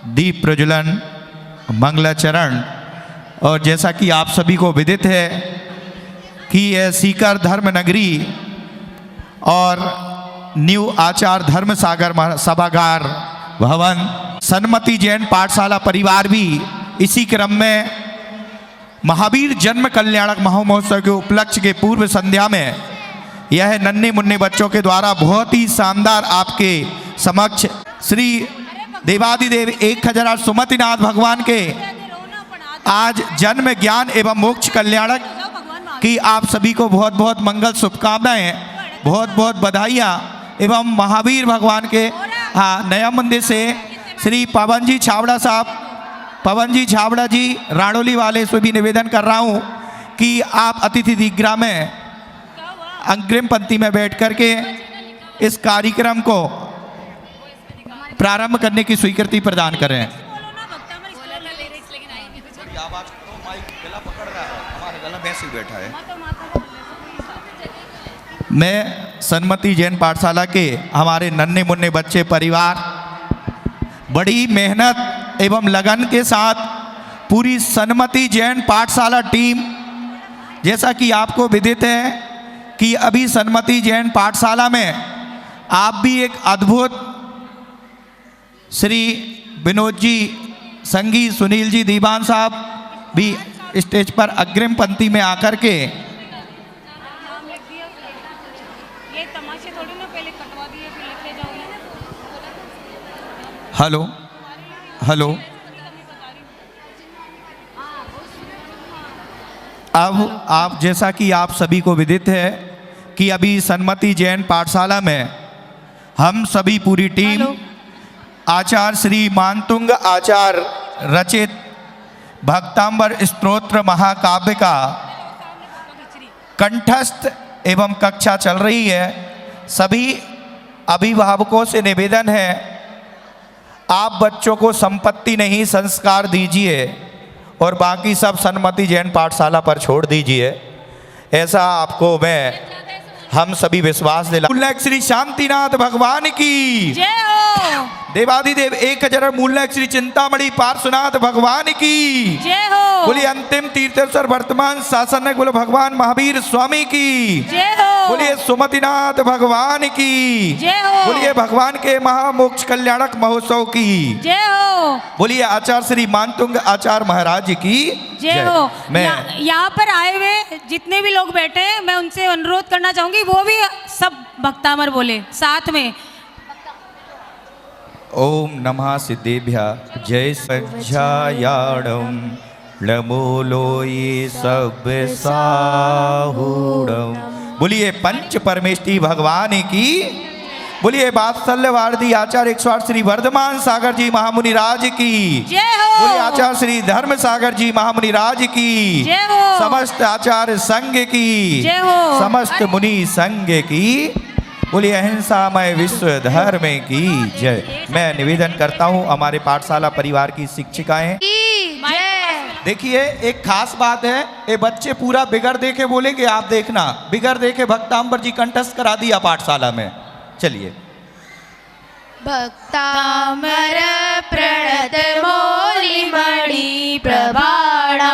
दीप प्रज्वलन, मंगलाचरण। और जैसा कि आप सभी को विदित है कि यह सीकर धर्म नगरी और न्यू आचार धर्म सागर सभागार भवन सन्मति जैन पाठशाला परिवार भी इसी क्रम में महावीर जन्म कल्याणक महोत्सव के उपलक्ष्य के पूर्व संध्या में यह नन्हे मुन्ने बच्चों के द्वारा बहुत ही शानदार आपके समक्ष श्री देवादिदेव 1000 सुमतिनाथ भगवान के आज जन्म ज्ञान एवं मोक्ष कल्याणक की आप सभी को बहुत बहुत मंगल शुभकामनाएं, बहुत बहुत बधाइयाँ। एवं महावीर भगवान के नया मंदिर से श्री पवन जी छाबड़ा साहब, पवन जी छाबड़ा जी राणोली वाले से भी निवेदन कर रहा हूँ कि आप अतिथि दीर्घा में अग्रिम पंक्ति में बैठ करके इस कार्यक्रम को प्रारंभ करने की स्वीकृति प्रदान करें। मैं सन्मति जैन पाठशाला के हमारे नन्हे मुन्ने बच्चे परिवार बड़ी मेहनत एवं लगन के साथ पूरी सन्मति जैन पाठशाला टीम, जैसा कि आपको विदित है कि अभी सन्मति जैन पाठशाला में आप भी एक अद्भुत श्री विनोद जी संगी, सुनील जी दीवान साहब भी स्टेज पर अग्रिम पंक्ति में आकर के हेलो हेलो अब आप जैसा कि आप सभी को विदित है कि अभी सन्मति जैन पाठशाला में हम सभी पूरी टीम आचार्य श्री मानतुंग आचार्य रचित भक्तांबर स्तोत्र महाकाव्य का कंठस्थ एवं कक्षा चल रही है। सभी अभिभावकों से निवेदन है, आप बच्चों को संपत्ति नहीं संस्कार दीजिए और बाकी सब सन्मति जैन पाठशाला पर छोड़ दीजिए, ऐसा आपको मैं हम सभी विश्वास दिला। श्री शांतिनाथ भगवान की जय हो। देवादिदेव 1000 मूल्य श्री चिंतामणि पार्श्वनाथ भगवान की जय हो। बोलिए अंतिम तीर्थेश्वर वर्तमान शासन बोले भगवान महावीर स्वामी की जय हो। बोलिए सुमतिनाथ भगवान की जय हो। बोलिए भगवान के महामोक्ष कल्याणक महोत्सव की जय हो। बोलिए आचार्य श्री मानतुंग आचार्य महाराज की जय हो। मैं यहाँ पर आए हुए जितने भी लोग बैठे हैं मैं उनसे अनुरोध करना चाहूंगी वो भी सब भक्तामर बोले साथ में। ओम नमः सिद्धेभ्यः जय सज्जायाणं लमोलोये सब साहुणं। बोलिए पंच परमेष्टि भगवान की, बोलिए वात्सल्य वारदी आचार्य 108 श्री वर्धमान सागर जी महामुनि राज की जय हो। बोलिए आचार्य श्री धर्म सागर जी महामुनि राज की जय हो। समस्त आचार्य संघ की जय हो। समस्त मुनि संघ की बोलिए अहिंसामय विश्व धर्म की जय। मैं निवेदन करता हूँ हमारे पाठशाला परिवार की शिक्षिकाएं, देखिए एक खास बात है, ये बच्चे पूरा बिगड़ दे के बोलेंगे, आप देखना बिगड़ दे के भक्तांबर जी कंठस्थ करा दिया पाठशाला में। चलिए भक्तामर प्रणत मौलिमणि प्रभाणा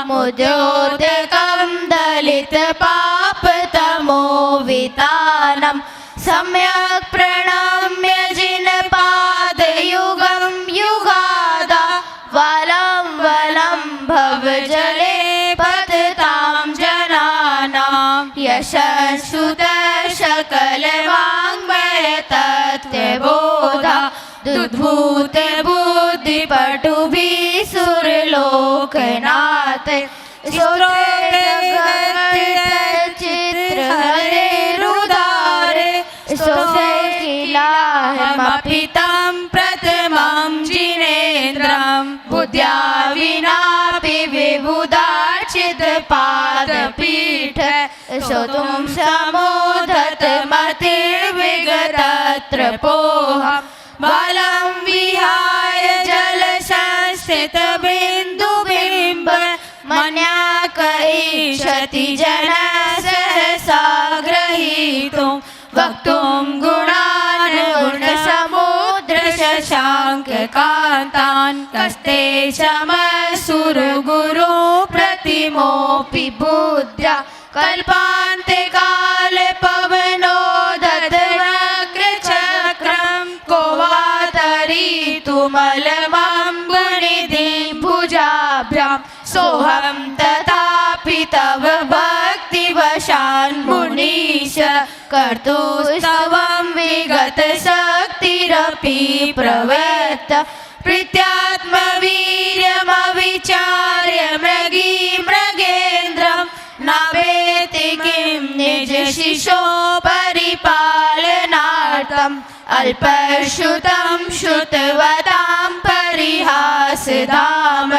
मुद्योदकं दलित पाप तमो वितानम सम्यक् प्रणम्य जिन पाद युगं युगादा वलं वलं भव जले पततां जनानां यशस्सुत सकल वाङ्मय तत्त्वबोधा दुद्भूत बुद्धि पटुभिः सुरलोकनाथ चित्र हरे रुदारे सोऽखिलाहमपितं प्रथमं जिनेन्द्रं बुद्ध्या विनापि विबुधार्चित पादपीठ सोतुं समोदत मतिर्विगतत्र पोहं बलं विहाय जलसंस्थित बिन्दुबिम्ब मन्याकैषति जन सहसा ग्रहीतुं वक्तुं गुणान् गुणसमुद्र शशाङ्क कान्तान् कस्ते समसुरगुरो प्रतिमोऽपि बुद्ध्या कल्पान्ते काले पवनो ददनग्रचक्रं को वा तरीतुमलमम्बुनिधिं भुजाभ्यां सोऽहं तथापि तव भक्तिवशान् मुनीश कर्तुस्तवं विगतशक्तिरपि प्रवृत्त प्रीत्यात्मवीर्यमविचार्य मृगी मृगेन्द्रं नावेति किं निजशिशो परिपालनार्थम् अल्पश्रुतं श्रुतवतां परिहासधाम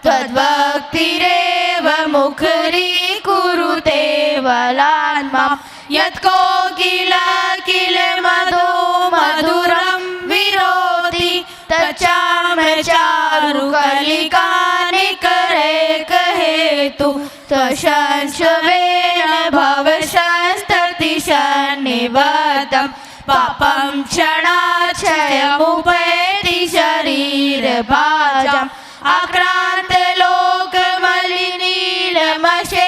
त्वद्भक्तिरेव मुखरीकुरुते वलान्मां यत्कोकिल किल मधो मधुरं विरोधि तच्चामचारुकलिकानिकरे कहेतु त्वशंशवेन भवशस्ततिशन्निबद्धं पापं क्षणाक्षयमुपैति शरीरभाजम्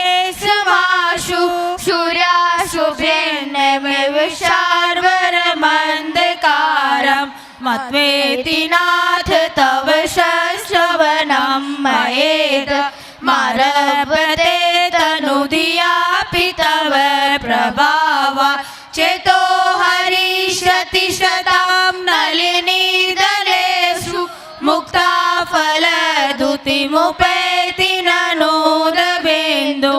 आक्रान्तलोकमलिनीलमशेषमाशु सूर्याशुभ्रेन्नमेव शार्वरमन्धकारं मत्वेति नाथ तव श्रवणं मयेद मारभते तनुधियापि तव प्रभावा चेतो हरिष्यति शतां नलिनीदलेषु मुक्ता फलदुतिमुपैति ननोदबिन्दु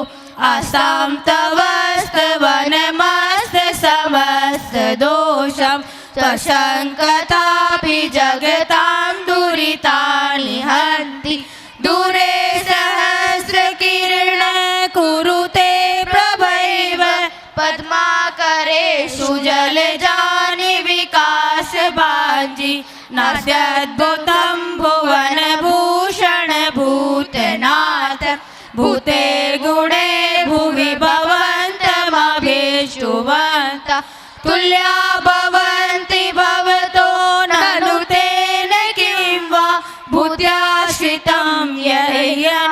आसां तवस्तवनमस्तसमस्तदोषं त्वशङ्कतापि जगतां दुरितानि हन्ति दूरे सहस्रकिरण कुरुते प्रभैव पद्माकरेषु जलजानि विकासभाजि नास्यद्भुतं भुवनभूषण भूतनाथ भूते गुणे भुवि भवन्तमभिष्टुवन्त तुल्या भवन्ति भवतो ननु तेन किं वा भूत्याश्रितं यह्यनात्मसमं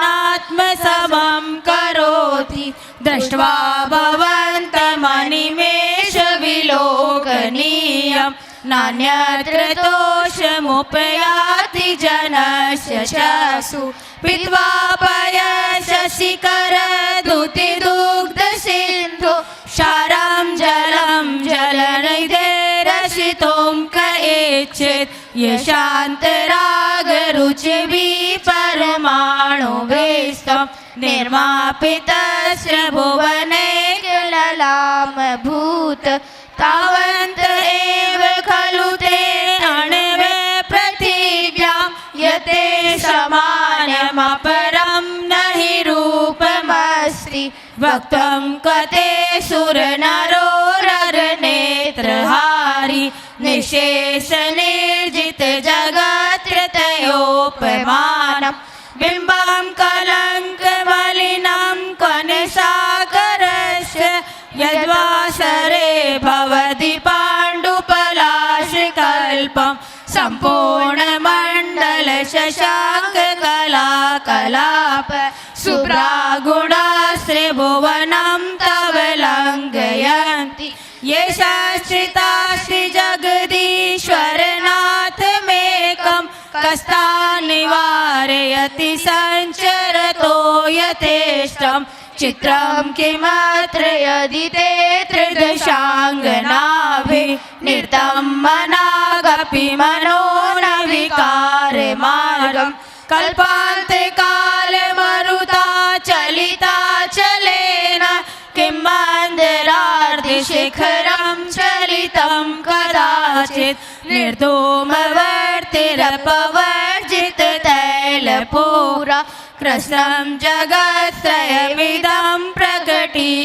करोति दृष्ट्वा भवन्तमनिमेषविलोकनीयं नान्यत्र दोषमुपयाति जनस्य शशु पीत्वा पयशशिखरदुतिदुग्धसिन्धु क्षारं जलं जलनिधेरसितुं क इच्छेत् यशान्तरागरुचिभिः परमाणुवेष्टं निर्मापितस्य भुवने ललामभूत तावन्त एव खलु ते अणवे पृथिव्यां यते समानमपरं न हि रूपमस्ति वक्तं कते सुरनरोरनेत्रहारी निशेषनिर्जित जगत्त्रतयोपमानं बिम्बं कलङ्कमलिनं कनसाकरस्य यद्वासरे भवति पाण्डुपलाशकल्पं सम्पूर्णमण्डलशशाङ्ककलाकलाप शुभ्रागुणाश्रिभुवनं तव लङ्घयन्ति ये शाश्रिताश्रि जगदीश्वरनाथमेकं कस्तान् निवारयति सञ्चरतो यथेष्टं चित्रं किमत्र यदि ते त्रिदशाङ्गनाभिः निर्तं मनागपि मनो न विकारमार्गं कल्पान्ते कालमरुता चलिता चलेन किं मन्दरार्धशिखरं चलितं कदाचित् निर्धूमवर्तिरपवर्जिततैलपूरा कृष्णं जगत्त्रयमिदं प्रकटीकरोषि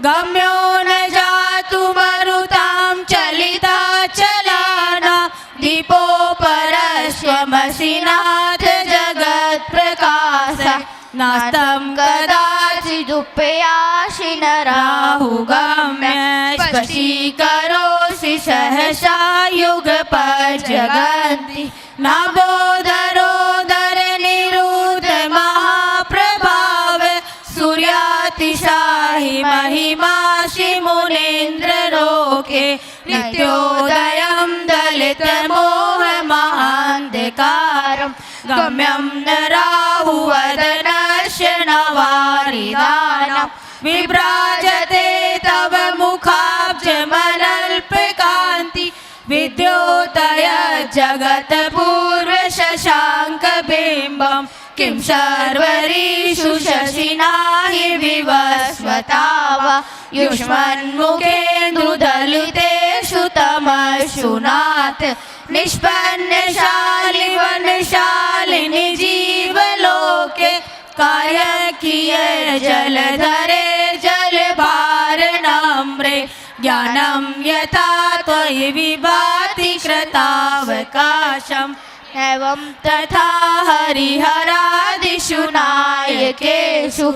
गम्यो न जातु मरुतां चलिता चलाना दीपोपरश्वमसिनाथ जगत्प्रकाश नास्तं कदाचिदुपयासि न राहुगम्य स्पशीकरोषि सह सहसा युगपत् जगन्ति नाभोदरोदर निरुद्ध महाप्रभाव सूर्यातिशायि महिमासि मुनीन्द्र लोके नित्योदयं दलितमोहमहान्धकारं गम्यं न राहुवदनस्य नवारिदानं विभ्राजते तव मुखाब्जमनल्पकान्ति विद्योतय जगत्पूर्वशशाङ्कबिम्बं किं सर्वरीषु शशिना हि विवस्वता वा युष्मन्मुखेन्दुदलितेषु तमसु नाथ निष्पन्नशालिवनशालिनि जीवलोके कार्यकीये जलधरे जलभारनम्रे ज्ञानं यथा त्वयि विभाति कृतावकाशम् एवं तथा हरिहरादिषु नायकेषु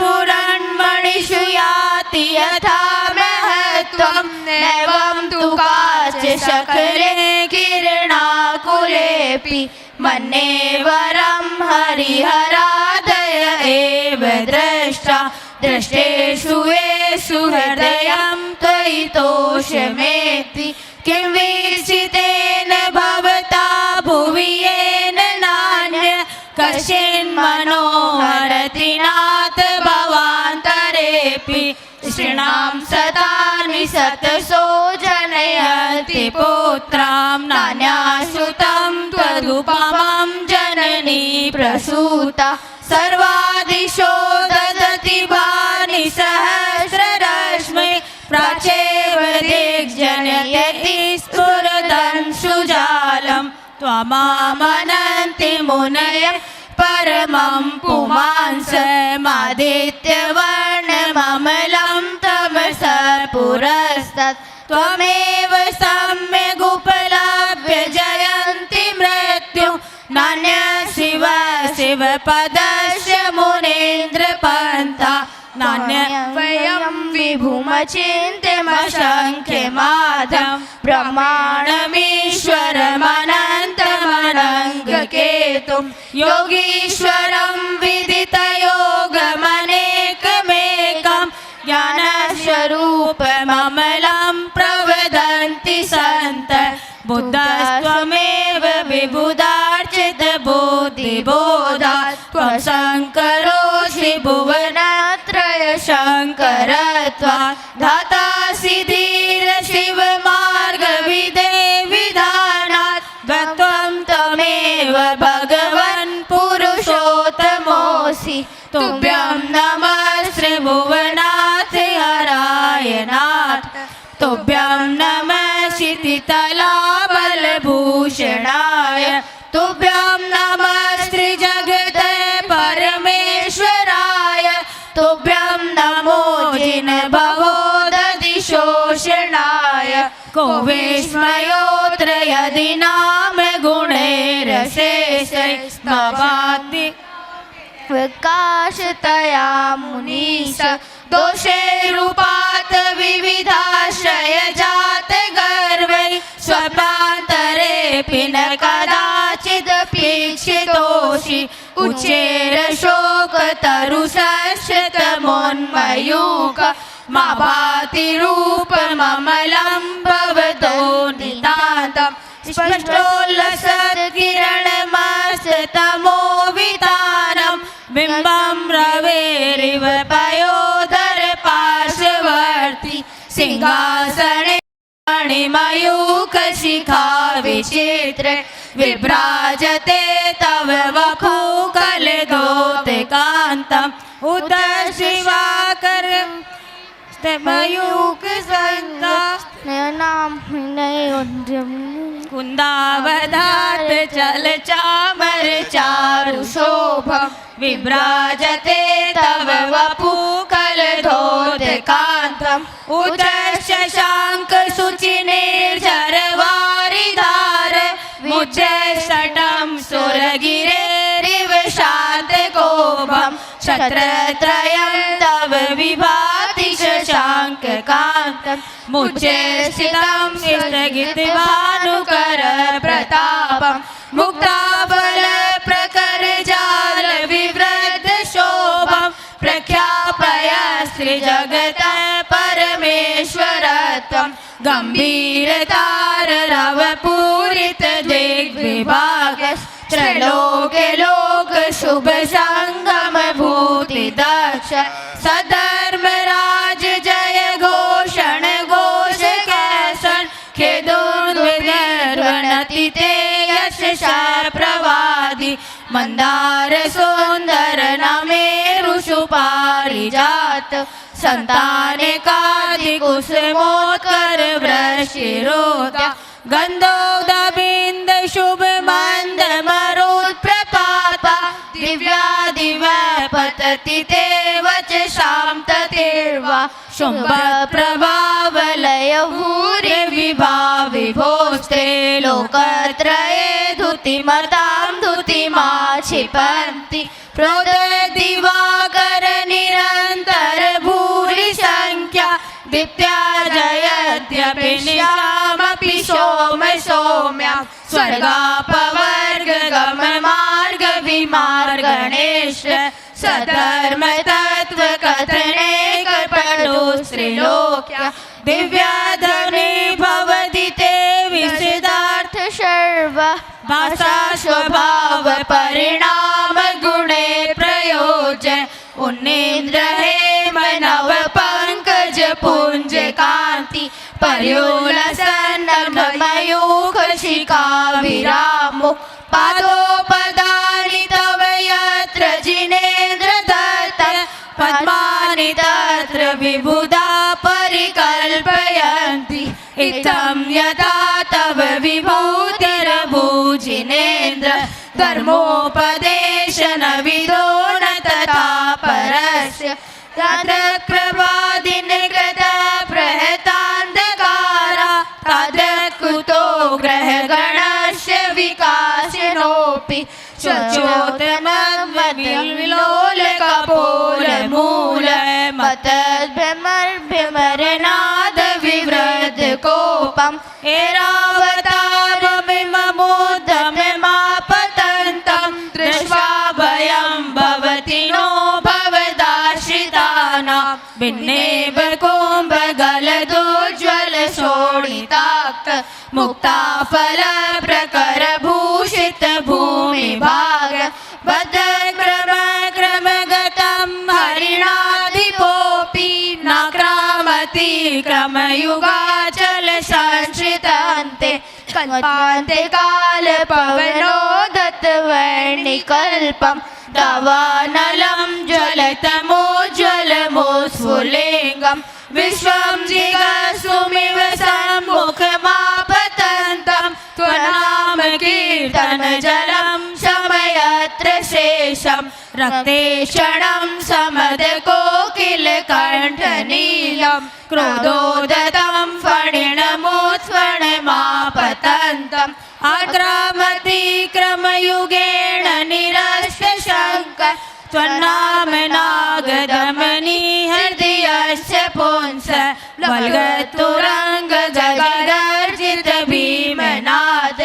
तेजस्फुरन्मणिषु याति यथा महत्त्वम् एवं तु काच शकले किरणाकुलेऽपि मन्ये वरं हरिहरादय एव द्रष्टा दृष्टेषु येषु हृदयं त्वयि तोषमेति किं वीक्षितेन भवता भुवि येन नान्य कश्चिन्मनोहरति नाथ भवान्तरेऽपि ऋणां सतानि सतसो जनयति पुत्रां नान्याश्रुतं त्वदुपमं जननी प्रसूता सर्वादिशो ददति भानि सहस्ररश्मि प्राचेव दिग्जनयति स्फुरदंशुजालं त्वमामनन्ति मुनयः परमं पुमांसमादित्यवर्णममलं तमसः पुरस्तत् त्वमेव सम्यगुपलभ्य जयन्ति मृत्यु नान्य शिव शिवपदस्य मुनीन्द्रपन्था नान्य वयं विभुमचिन्त्यमशङ्ख्यमादं ब्रह्माणमीश्वरमनन्तमनङ्गकेतुं योगीश्वरं विदितयोगमनेकमेकं ज्ञानस्वरूपममलं प्रवदन्ति सन्तः बुद्धस्त्वमेव विबुधार्चित बुद्धिबोधात् त्वं शङ्करोऽसि भुवनत्रय शङ्करत्वात् धातासि धीर शिव मार्गविदे विधानात् त्वं त्वमेव भगवन् पुरुषोत्तमोऽसि तुभ्यं नमः श्रीभुवनाथ हराय नाथ तुभ्यं नमः क्षितितलाबलभूषणाय तुभ्यं नमः श्रीजगत परमेश्वराय तुभ्यं नमो जिनभवोदधिशोषणाय को विस्मयोऽत्र यदि नाम गुणैरशेषैस्मवाति विकाशतया मुनीश दोषैरूपात् विविधाश्रय जात गर्वै स्वपान्तरेऽपि न कदाचिदपीक्षितोषि उच्चैर शोकतरुषस्तमोन्मयूख मा भाति रूपममलं भवतो नितान्तं स्पष्टोल्लसत्किरणमस्तमो वितानं बिम्बं रवेरिव पयोदर पार्श्ववर्ति सिंहासने मणिमयूखशिखा विचित्र विभ्राजते तव वपुकलधोतकान्तम् उत शिवाकर मयूख कुन्दावधात चल चामर चारु शोभं विभ्राजते तव वपुकलधोतकान्तम् उत शशाङ्क शुचिनिर्झरवारिधार मुच्चषटं सुरगिरेरिव शान्तकोभं क्षत्रत्रयं तव विभाति शशाङ्ककान्तं मुच्चेष्टितं स्थगित भानुकर प्रतापं मुक्ताफल प्रकर जाल विवृत शोभं प्रख्यापय श्री जगत परमेश्वरत्वं गंभीरतार रव पूरित दिग्विभाग त्रैलोक्य लोक शुभ संगम भूति दक्ष सधर्म राज जय घोषण घोष कैसन खेदोन्विर्वनति ते यश प्रवादि मंदार सुंदर नमेरु सुपारिजात संतानिकादि कुसुमोत्कर वृषिरोधा गंधोदबिंद शुभ मंद मरुत् प्रपाता दिव्यादिव पतति ते वच शांततिर्वा शुंभ प्रभावलय भूरि विभाविभोस्ते लोकत्रये धुतिमतां धुतिमा क्षिपन्ति प्रोददिवाकर निरन्तर भूरि संख्या दीप्त्या जयत्यपि निशामपि सोम सौम्या स्वर्गापवर्ग गम मार्ग विमार्गणेश सधर्म तत्व कथने कपटो श्रीलोक्या दिव्याधने भवति ते विशदार्थ सर्व भाषा स्वभाव परिणाम गुणे प्रयोज्य उन्नेन्द्र हेम नव पंकज पुंज कांति पर्योलसन मयूख शिखा विरामो पादोपदानि तव यत्र जिनेन्द्र दत्त पद्मानि तत्र विबुधा परिकल्पयन्ति इत्थं यथा तव विभूतिरभूजिनेन्द्र धर्मोपदेशन विदो न तथा परस्य तादृक्प्रवादिन कृता प्रहतान्धकारा तादृक्कुतो ग्रहगणस्य विकासिनोऽपि स्वच्छोत्तमविलोलकपोलमूल मतद्भ्रमर्भ्रमरनाद विवृद्ध कोपम् एरावतारमिममोदमिमापतन्तं दृष्ट्वा भयं भवति नो भवदाश्रितानां भिन्नेव कुम्भगलदोज्ज्वल शोणिताक्त मुक्ताफल प्रकर भूषित भूमि भाग भद्रक्रम क्रमगतं हरिणाधिपोऽपि नाक्रामति क्रमयुगाचल संश्रितान्ते कल्पान्ते काल पवनो दत्तवर्णिकल्पं दावानलं ज्वलतमोज्ज्वलमोस्फुलिङ्गं विश्वं जिगस्सुमिव सम्मुखमापतन्तं त्वनाम कीर्तनजलं शमयत्र शेषं रक्तेक्षणं समदकोकिलकण्ठनीलं क्रोधोदतं फणिनमोत्फणमापतन्तम् आक्रामति क्रमयुगेण निरस्तशङ्क त्वन्नाम नागदमनी हृदयस्य पुंस बलगतुरङ्ग गगर्जित भीमनाद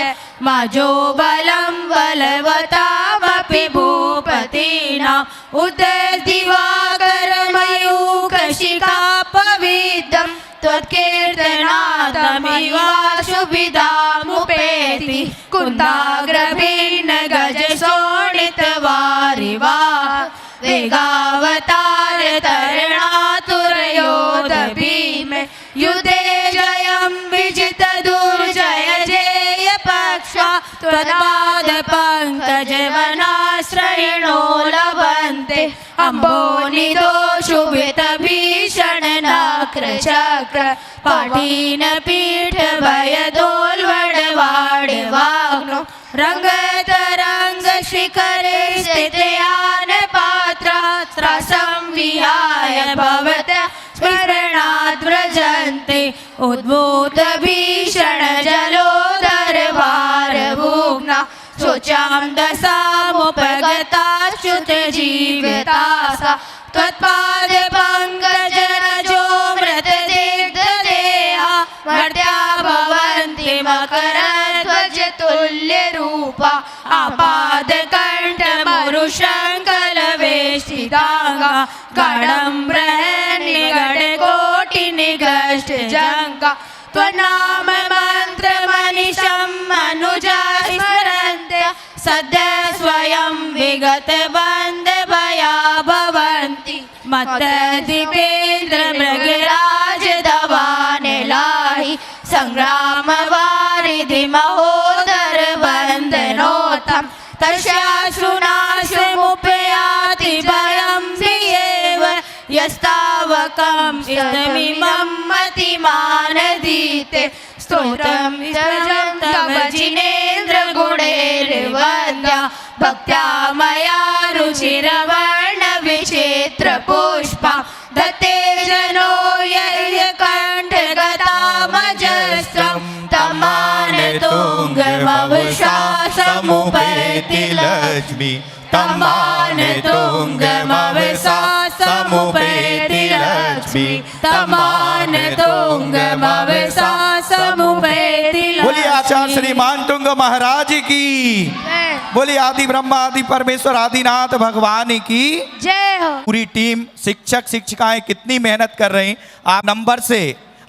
माजो बलं बलवतामपि भूपतीनाम् उददिवाकर मयूखशिखापविद्धं त्वत्कीर्तनादमिवाशुभिधामुपेति कुन्दाग्रभिन्न गज शोणितवारिवा वेगावतार तरणातुरयोध भीम युधे जयं विजित दुर्जय जेय पक्षा त्वत्पाद पंकज वनाश्रयणो लभन्ते अम्बोनिधो शुभित भीषण नक्र चक्र पाठीन पीठ भयदोल्वडवाडवाग्नो रंगतरंग शिखरे स्थितयान पात्रा त्रासं विहाय भवत स्मरणात् व्रजन्ते उद्भूत भीषण जलोदर भारभुग्ना शोचां दशामुपगताच्युत जीवितासा त्वत्पाद पंकज रजो मृतदिग्धदेहा मर्त्या भवन्ति मकरध्वजतुल्यरूपा आपादकण्ठमरुशङ्कलवेष्टिताङ्गा गाढम्बरनिगडकोटिनिगष्टजङ्गा त्वन्नाम मन्त्रमनिशम् अनुजा स्मरन्ते सद्य स्वयं विगतबन्धभया भवन्ति मत्तदीपेन्द्र मृगराज दवानिलाहि संग्राम वारिधि महोदर वन्दनोत्तम तस्याश्रुनाशमुपयाति भयं वियेव यस्तावकं इदमिमं मतिमानदीते स्तोत्रं तव जिनेन्द्र गुणैर्वन्द्या भक्त्या मया रुचिरवर्ण विचित्र पुष्पा दत्ते जनो यकण्ठगतामजस्रं तमानतुङ्गमवशा समुपैति लक्ष्मी तमानतुङ्गमवशा समुपैति लक्ष्मी तमानतुङ्गमवशा समुपैति लक्ष्मी। बोलिए आचार्य श्री मानतुंग महाराज की, बोलिए आदि ब्रह्मा आदि परमेश्वर आदिनाथ भगवान की जय हो। पूरी टीम शिक्षक शिक्षिकाएं कितनी मेहनत कर रही।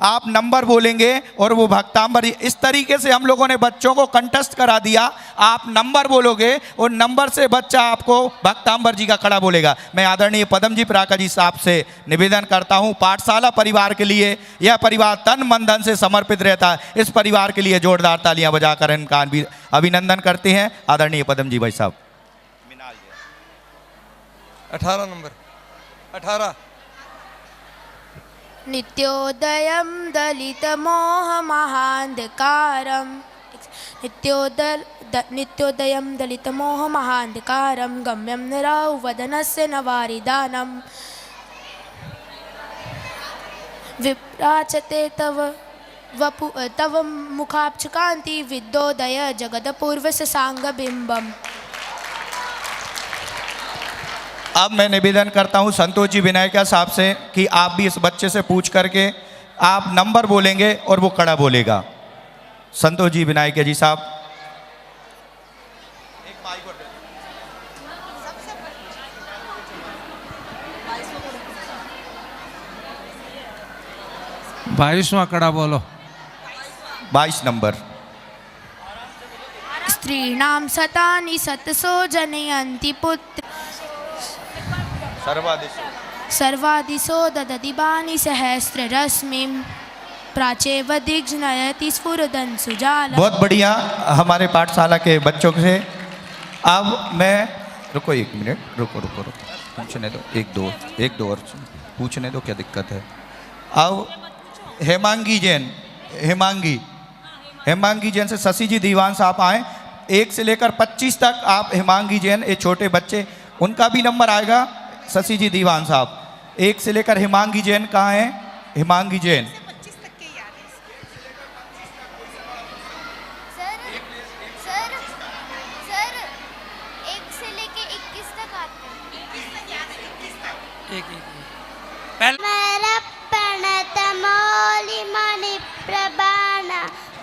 आप नंबर बोलेंगे और वो भक्तांबर, इस तरीके से हम लोगों ने बच्चों को कंटेस्ट करा दिया। आप नंबर बोलोगे और नंबर से बच्चा आपको भक्तांबर जी का खड़ा बोलेगा। मैं आदरणीय पदम जी प्राका जी साहब से निवेदन करता हूँ, पाठशाला परिवार के लिए यह परिवार तन मन धन से समर्पित रहता है। इस परिवार के लिए जोरदार तालियां बजाकर इनका अभिनंदन करते हैं आदरणीय पदम जी भाई साहब। 18 नंबर 18 नित्योदयं दलितमोहमहान्धकारं नित्योदयं दलितमोहमहान्धकारं गम्यं निराउ वदनस्य न वारिदानं विप्राचते तव मुखाब्जकान्ति विद्योदय जगदपूर्वससाङ्गबिम्बम्। अब मैं निवेदन करता हूं संतोष जी विनायका साहब से कि आप भी इस बच्चे से पूछ करके आप नंबर बोलेंगे और वो कड़ा बोलेगा। संतोष जी विनायका जी साहब। 22वां कड़ा बोलो। 22 नंबर। स्त्रीणां सतानि सतसो जनयन्ति पुत्र सर्वादिशो दददिबानि सहस्ररश्मिं प्राचेव दिग्नयति स्फुरदन् सुजाला। बहुत बढ़िया हमारे पाठशाला के बच्चों से। अब मैं रुको 1 मिनट, रुको पूछने दो, एक दो और पूछने दो, क्या दिक्कत है। अब हेमांगी जैन से शशि जी दीवान साहब आए। 1 से लेकर 25 तक आप हेमांगी जैन, ये छोटे बच्चे, उनका भी नंबर आएगा। शशि जी दीवान साहब 1 से लेकर हेमांगी जैन कहाँ हैं? हेमांगी जैन सर 1 से लेके 21 तक आते हैं। मेरा प्रणतमौलिमणि प्रबाण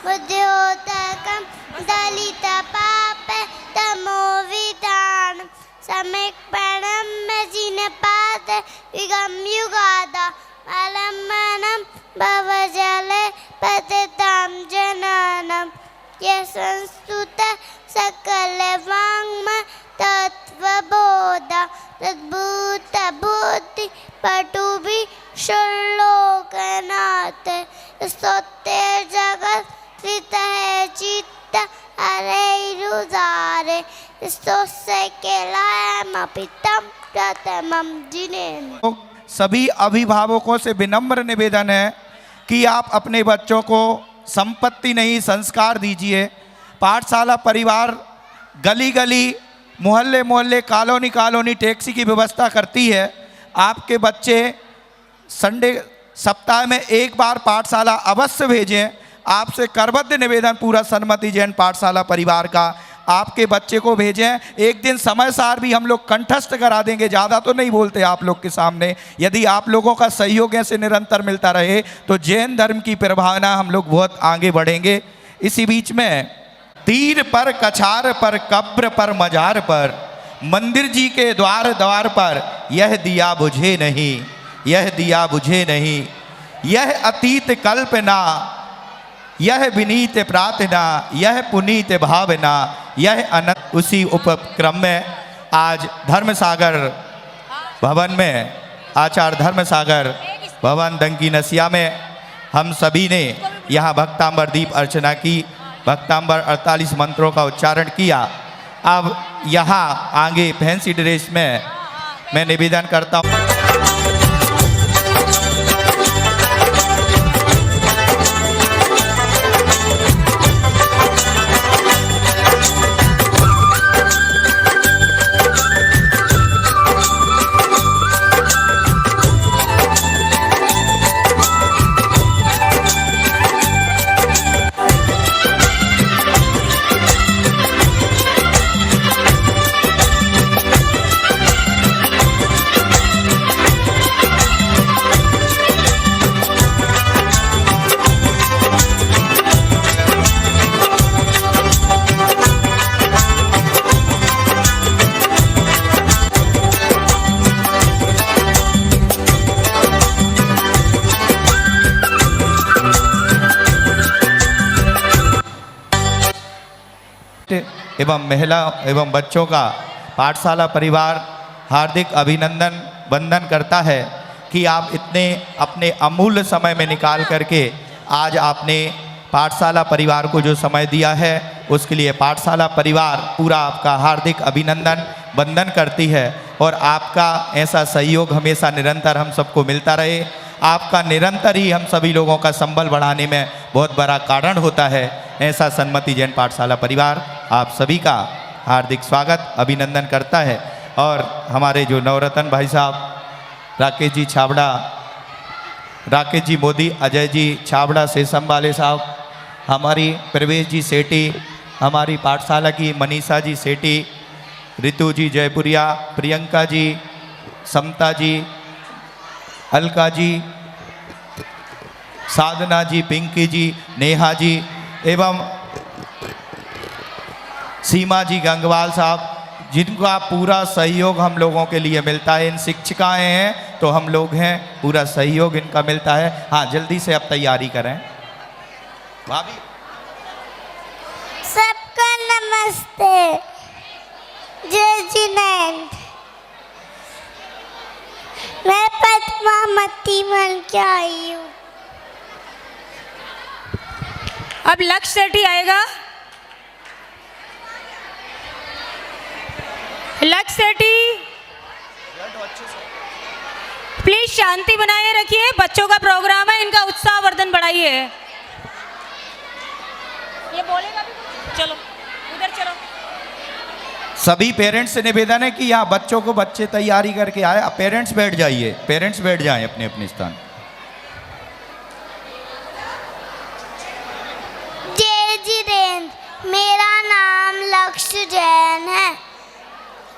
बुद्ध्योतकं दलित पाप तमो विदान सम्यक् प्रणम्य जिनपात युगं युगादा अलम्बनं भवजले पतितं जनानं यशंस्तुत सकल वाङ्म तत्त्वबोधा तद्भूत बुद्धि पटुभि श्लोकनाथ स्तोत्रे जगत स्थित है चित्त हरे रुदारे स्तोस्य केलायमपितं प्रथमं जिनेन्द्र। सभी अभिभावकों से विनम्र निवेदन है कि आप अपने बच्चों को संपत्ति नहीं संस्कार दीजिए। पाठशाला परिवार गली गली मोहल्ले मोहल्ले कॉलोनी कॉलोनी टैक्सी की व्यवस्था करती है। आपके बच्चे संडे सप्ताह में 1 बार पाठशाला अवश्य भेजें। आपसे करबद्ध निवेदन पूरा सन्मति जैन पाठशाला परिवार का। आपके बच्चे को भेजें। एक दिन समय सार भी हम लोग कंठस्थ करा देंगे, ज़्यादा तो नहीं बोलते आप लोग के सामने। यदि आप लोगों का सहयोग ऐसे निरंतर मिलता रहे तो जैन धर्म की प्रभावना हम लोग बहुत आगे बढ़ेंगे। इसी बीच में तीर पर, कछार पर, कब्र पर, मजार पर, मंदिर जी के द्वार द्वार पर, यह दिया बुझे नहीं, यह दिया बुझे नहीं, यह अतीत कल्पना, यह विनीत प्रार्थना, यह पुनीत भावना, यह अनंत। उसी उपक्रम में आज धर्म सागर भवन में, आचार्य धर्म सागर भवन डंकी नसिया में हम सभी ने यहाँ भक्तांबर दीप अर्चना की, भक्तांबर 48 मंत्रों का उच्चारण किया। अब यहाँ आगे फैंसी ड्रेस में मैं निवेदन करता हूँ। एवं महिला एवं बच्चों का पाठशाला परिवार हार्दिक अभिनंदन वंदन करता है कि आप इतने अपने अमूल्य समय में निकाल करके आज आपने पाठशाला परिवार को जो समय दिया है, उसके लिए पाठशाला परिवार पूरा आपका हार्दिक अभिनंदन वंदन करती है। और आपका ऐसा सहयोग हमेशा निरंतर हम सबको मिलता रहे। आपका निरंतर ही हम सभी लोगों का संबल बढ़ाने में बहुत बड़ा कारण होता है। ऐसा सन्मति जैन पाठशाला परिवार आप सभी का हार्दिक स्वागत अभिनंदन करता है। और हमारे जो नवरत्न भाई साहब, राकेश जी छाबड़ा, राकेश जी मोदी, अजय जी छाबड़ा सेसम वाले साहब, हमारी प्रवेश जी सेठी, हमारी पाठशाला की मनीषा जी सेठी, रितु जी जयपुरिया, प्रियंका जी, समता जी, अलका जी, साधना जी, पिंकी जी, नेहा जी एवं सीमा जी गंगवाल साहब, जिनका पूरा सहयोग हम लोगों के लिए मिलता है। इन शिक्षिकाएं हैं तो हम लोग हैं, पूरा सहयोग इनका मिलता है। हाँ, जल्दी से अब तैयारी करें भाभी। सबको नमस्ते, जय जिनेंद्र। मैं पद्मा मती बन के आई हूँ। अब लक्ष्य सेठी आएगा। लक्ष्य सेठी प्लीज शांति बनाए रखिए, बच्चों का प्रोग्राम है, इनका उत्साह वर्धन बढ़ाइए। ये बोलेगा भी कुछ? चलो उधर चलो। सभी पेरेंट्स से निवेदन है कि यहाँ बच्चों को बच्चे तैयारी करके आए। पेरेंट्स बैठ जाइए, पेरेंट्स बैठ जाएं अपने अपने स्थान। जय जिनेंद्र, मेरा नाम लक्ष्य जैन है।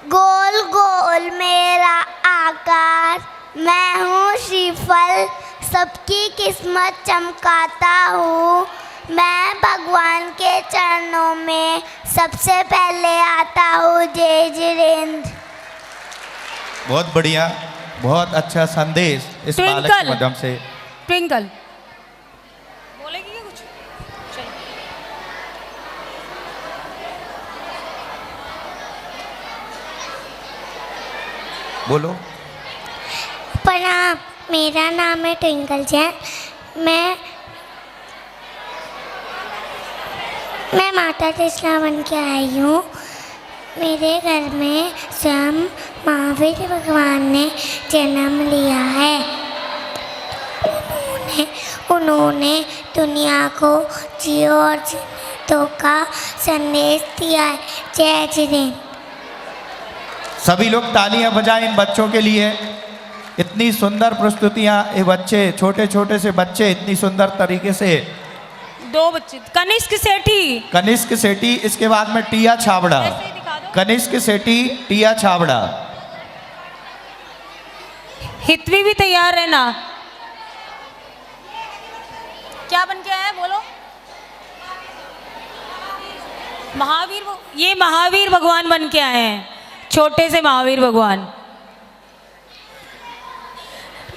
गोल गोल मेरा आकार, मैं हूँ श्रीफल, सबकी किस्मत चमकाता हूँ। मैं भगवान के चरणों में सबसे पहले आता हूँ। जय जिनेंद्र। बहुत बढ़िया, बहुत अच्छा संदेश इस बालक के माध्यम से। ट्विंकल बोलेगी क्या कुछ? चलो। बोलो। प्रणाम, मेरा नाम है ट्विंकल जैन। मैं माता कृष्णा बन के आई हूँ। मेरे घर में स्वयं महावीर भगवान ने जन्म लिया है। उन्होंने दुनिया को जियो और जीने का संदेश दिया है। जय जिनेंद्र। सभी लोग तालियां बजाएं इन बच्चों के लिए। इतनी सुंदर प्रस्तुतियां, ये बच्चे, छोटे छोटे से बच्चे इतनी सुंदर तरीके से दो बच्चे। कनिष्क सेठी। कनिष्क सेठी, इसके बाद में टिया छाबड़ा। ऐसे ही दिखा दो। कनिष्क सेठी, टिया छाबड़ा। हितवी भी तैयार है ना? क्या बन के आया है बोलो? महावीर, ये महावीर भगवान बन के आए हैं, छोटे से महावीर भगवान।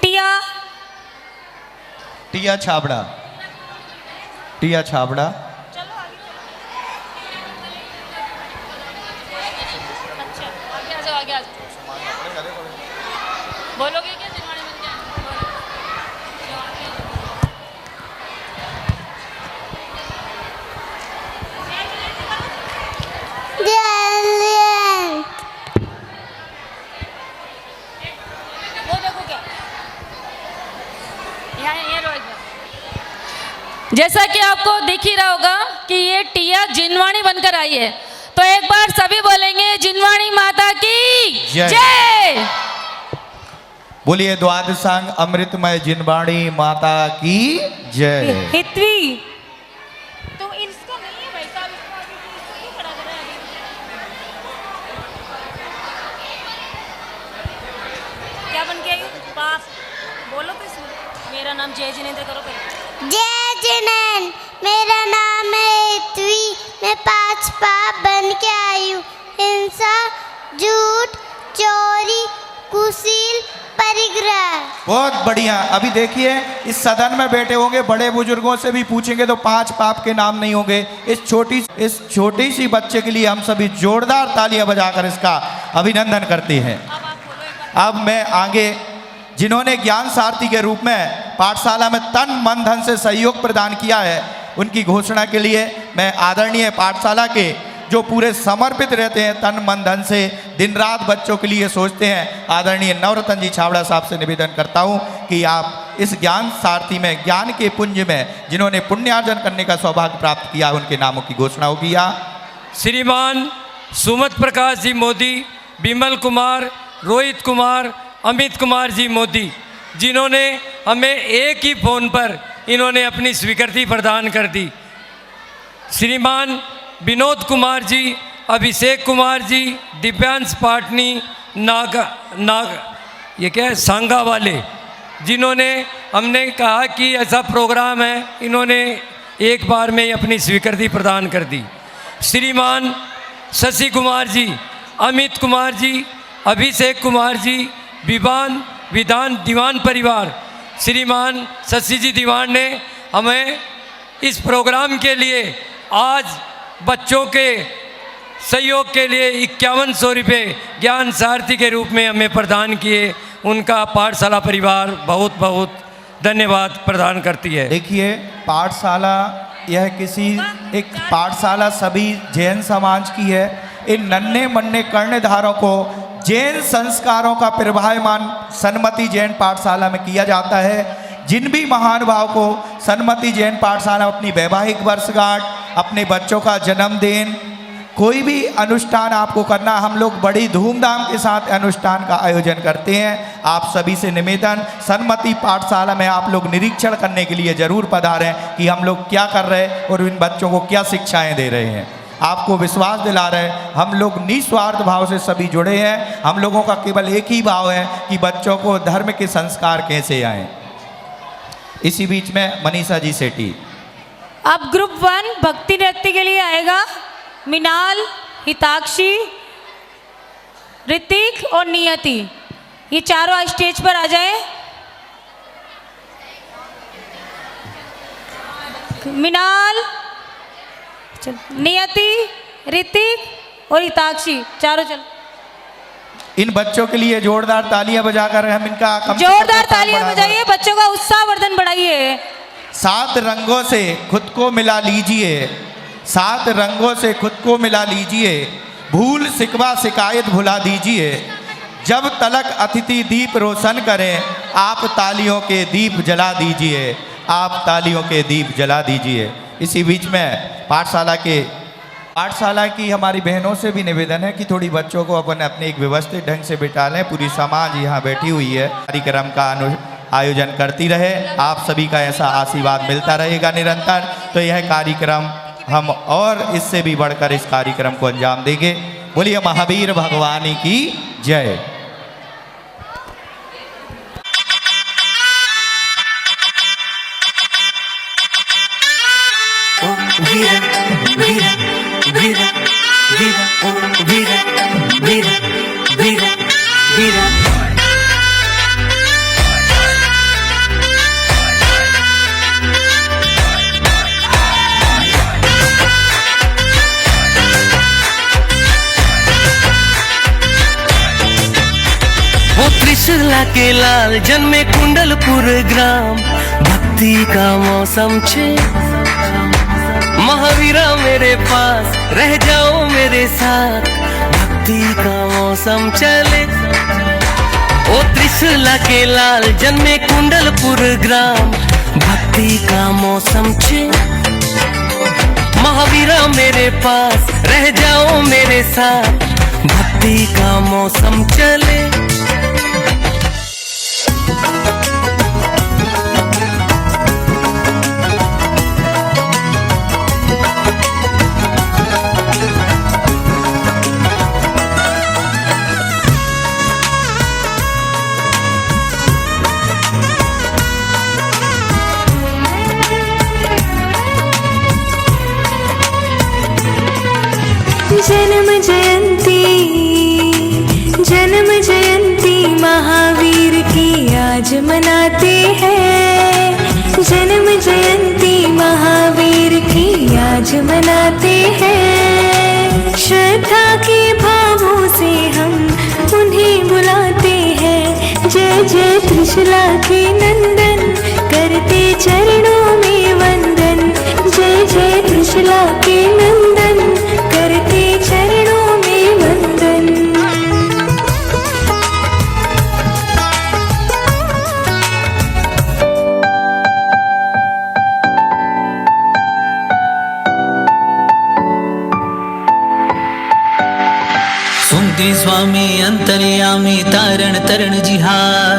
टिया, टिया छाबड़ा, टिया छाबड़ा। चलो आगे। अच्छा आगे आ जाओ, आगे आ जाओ। बोलोगे क्या जिनवाणी बन के आए? वो देखो क्या ये रोज। जैसा कि आपको दिख ही रहा होगा कि ये टिया जिनवाणी बनकर आई है, तो एक बार सभी बोलेंगे जिनवाणी माता की जय। जय। बोलिए द्वादशांग अमृतमय जिनवाणी माता की जय। हितवी तो इसका नहीं है भाई साहब, इसको इसको क्यों खड़ा कर रहे हैं अभी? क्या बन के आई हो? पाप बोलो तो इसमें। मेरा नाम जय जिनेंद्र करो पहले। जय जिनेंद्र, मेरा नाम है हितवी, मैं 5 पाप बन के आई हूँ। हिंसा, झूठ, चोरी, कुशील, परिग्रह। बहुत बढ़िया। अभी देखिए इस सदन में बैठे होंगे बड़े बुजुर्गों से भी पूछेंगे तो 5 पाप के नाम नहीं होंगे। इस छोटी सी बच्चे के लिए हम सभी जोरदार तालियां बजाकर इसका अभिनंदन करते हैं। अब मैं आगे जिन्होंने ज्ञान सारथी के रूप में पाठशाला में तन मन धन से सहयोग प्रदान किया है, उनकी घोषणा के लिए मैं आदरणीय पाठशाला के जो पूरे समर्पित रहते हैं तन मन धन से, दिन रात बच्चों के लिए सोचते हैं, आदरणीय नवरत्न जी छाबड़ा साहब से निवेदन करता हूं कि आप इस ज्ञान सारथी में, ज्ञान के पुंज में जिन्होंने पुण्यार्जन करने का सौभाग्य प्राप्त किया, उनके नामों की घोषणा होगी। श्रीमान सुमत प्रकाश जी मोदी, विमल कुमार, रोहित कुमार, अमित कुमार जी मोदी, जिन्होंने हमें एक ही फ़ोन पर इन्होंने अपनी स्वीकृति प्रदान कर दी। श्रीमान विनोद कुमार जी, अभिषेक कुमार जी, दिव्यांश पाटनी, ये क्या है, सांगा वाले, जिन्होंने हमने कहा कि ऐसा प्रोग्राम है, इन्होंने एक बार में ही अपनी स्वीकृति प्रदान कर दी। श्रीमान शशि कुमार जी, अमित कुमार जी, अभिषेक कुमार जी, विधान दीवान परिवार, श्रीमान शशि जी दीवान ने हमें इस प्रोग्राम के लिए आज बच्चों के सहयोग के लिए 5100 रुपये ज्ञान सारथी के रूप में हमें प्रदान किए। उनका पाठशाला परिवार बहुत बहुत धन्यवाद प्रदान करती है। देखिए पाठशाला, यह किसी एक पाठशाला सभी जैन समाज की है। इन नन्हे मन्ने कर्णधारों को जैन संस्कारों का प्रवाहमान सन्मति जैन पाठशाला में किया जाता है। जिन भी महानुभाव को सन्मति जैन पाठशाला अपनी वैवाहिक वर्षगांठ, अपने बच्चों का जन्मदिन, कोई भी अनुष्ठान आपको करना, हम लोग बड़ी धूमधाम के साथ अनुष्ठान का आयोजन करते हैं। आप सभी से निवेदन, सन्मति पाठशाला में आप लोग निरीक्षण करने के लिए जरूर पधारें कि हम लोग क्या कर रहे हैं और इन बच्चों को क्या शिक्षाएं दे रहे हैं। आपको विश्वास दिला रहे हैं, हम लोग निस्वार्थ भाव से सभी जुड़े हैं। हम लोगों का केवल एक ही भाव है कि बच्चों को धर्म के संस्कार कैसे आए। इसी बीच में मनीषा जी सेठी। अब ग्रुप 1 भक्ति नृत्य के लिए आएगा मिनाल, हिताक्षी, ऋतिक और नियति। ये चारों स्टेज पर आ जाए। मिनाल, नियति, ऋतिक और हिताक्षी, चारों चलो। इन बच्चों के लिए जोरदार तालियां बजाकर हम इनका जोरदार तालियां बजाइए, बच्चों का उत्साहवर्धन बढ़ाइए। 7 रंगों से खुद को मिला लीजिए, 7 रंगों से खुद को मिला लीजिए, भूल शिकवा शिकायत भुला दीजिए। जब तलक अतिथि दीप रोशन करें, आप तालियों के दीप जला दीजिए, आप तालियों के दीप जला दीजिए। इसी बीच में पाठशाला की हमारी बहनों से भी निवेदन है कि थोड़ी बच्चों को अपने एक व्यवस्थित ढंग से बिठा लें। पूरी समाज यहाँ बैठी हुई है। कार्यक्रम का आयोजन करती रहे। आप सभी का ऐसा आशीर्वाद मिलता रहेगा निरंतर, तो यह कार्यक्रम हम और इससे भी बढ़कर इस कार्यक्रम को अंजाम देंगे। बोलिए महावीर भगवान की जय। वो त्रिशूला के लाल जन्मे कुंडलपुर ग्राम, भक्ति का मौसम छे। महावीरा मेरे पास रह जाओ मेरे साथ, भक्ति का मौसम चले। ओ त्रिशूला के लाल जन्मे कुंडलपुर ग्राम, भक्ति का मौसम छे। महावीरा मेरे पास रह जाओ मेरे साथ, भक्ति का मौसम चले। जन्म जयंती महावीर की आज मनाते हैं। जन्म जयंती महावीर की आज मनाते हैं। श्रद्धा के भावों से हम उन्हें बुलाते हैं। जय जय त्रिशूला के नंदन, करते चरणों में वंदन। जय जय त्रिशूला के नंदन, करते चरणों में वंदन। सुनते स्वामी अंतर्यामी तारण तरण जिहार,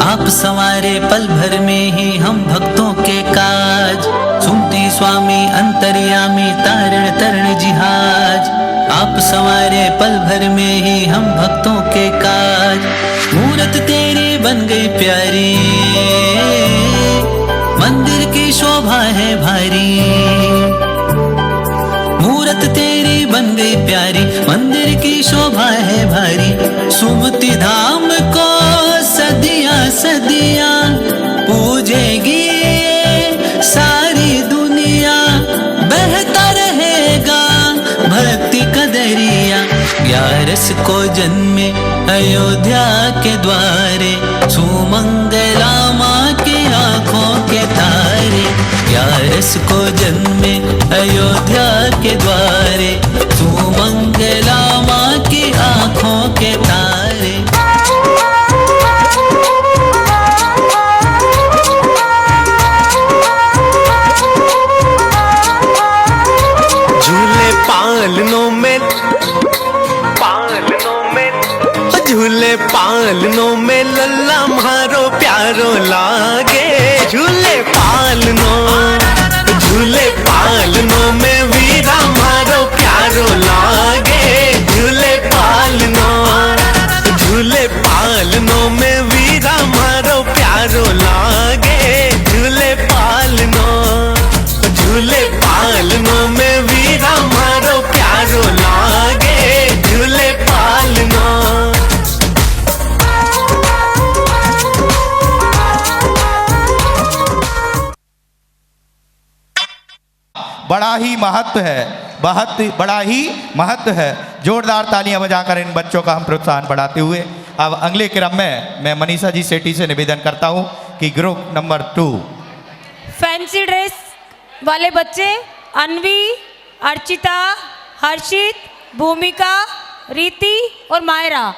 आप संवारे पल भर में ही हम भक्तों के काज। सुनते स्वामी अंतर्यामी तारण तरण जिहाज, आप संवारे पल भर में ही हम भक्तों के काज। मूरत तेरी बन गई प्यारी, मंदिर की शोभा है भारी। मूरत तेरी बन गई प्यारी, मंदिर की शोभा है भारी। सुमति धाम को सदियां सदियां पूजेगी सारी दुनिया। बहता रहेगा भक्ति का दरिया, ग्यारस को जन्मे अयोध्या के द्वारे। सुमंगला माँ की आंखों के तारे, ग्यारस को जन्मे अयोध्या के द्वारे। सुमंगला माँ की आंखों के तारे। झूले पालनों में लल्ला मारो प्यारो लागे। झूले पालनों में वीरा मारो प्यारो लागे। झूले पालनों में वीरा मारो प्यारो लागे। झूले पालनों में वीरा मारो प्यारो लागे। झूले पालनों। बड़ा ही महत्व है, बड़ा ही महत्व है। जोरदार तालियां बजाकर इन बच्चों का हम प्रोत्साहन बढ़ाते हुए अब अगले क्रम में मैं मनीषा जी सेठी से निवेदन करता हूं कि ग्रुप नंबर 2 फैंसी ड्रेस वाले बच्चे अन्वी, अर्चिता, हर्षित, भूमिका, रीति और मायरा।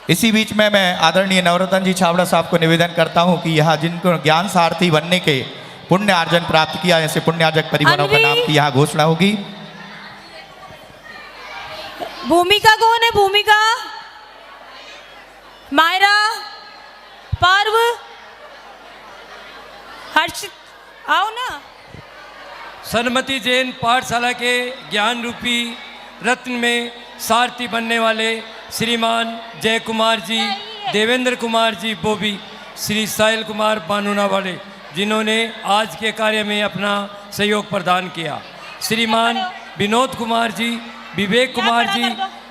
इसी बीच में मैं आदरणीय नवरत्न जी छाबड़ा साहब को निवेदन करता हूं कि यहाँ जिनको ज्ञान सारथी बनने के पुण्य अर्जन प्राप्त किया, ऐसे पुण्यार्जक परिवारों का नाम की यहाँ घोषणा होगी। भूमिका कौन है? भूमिका, मायरा, पार्व, हर्षित आओ ना। सन्मति जैन पाठशाला के ज्ञान रूपी रत्न में सारथी बनने वाले श्रीमान जय कुमार जी, देवेंद्र कुमार जी बोबी, श्री साहिल कुमार बानूना वाले, जिन्होंने आज के कार्य में अपना सहयोग प्रदान किया। श्रीमान विनोद कुमार जी, विवेक कुमार जी,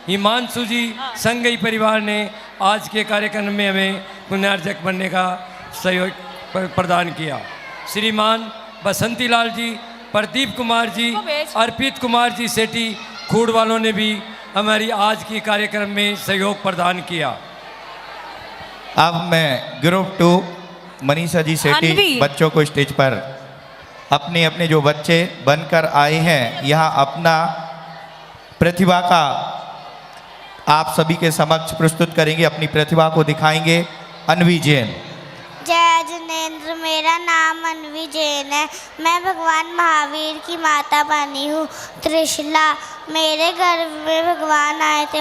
हिमांशु जी, संगई परिवार ने आज के कार्यक्रम में हमें पुण्यार्जक बनने का सहयोग प्रदान किया। श्रीमान बसंती लाल जी, प्रदीप कुमार जी, अर्पित कुमार जी सेठी खूड़ वालों ने भी हमारी आज की कार्यक्रम में सहयोग प्रदान किया। अब मैं ग्रुप 2 मनीषा जी सेठी बच्चों को स्टेज पर अपने अपने जो बच्चे बनकर आए हैं यहाँ अपना प्रतिभा का आप सभी के समक्ष प्रस्तुत करेंगे, अपनी प्रतिभा को दिखाएंगे। अन्वी जैन। जय जिनेंद्र, मेरा नाम अन्वी जैन है। मैं भगवान महावीर की माता बनी हूँ त्रिशला। मेरे घर में भगवान आए थे।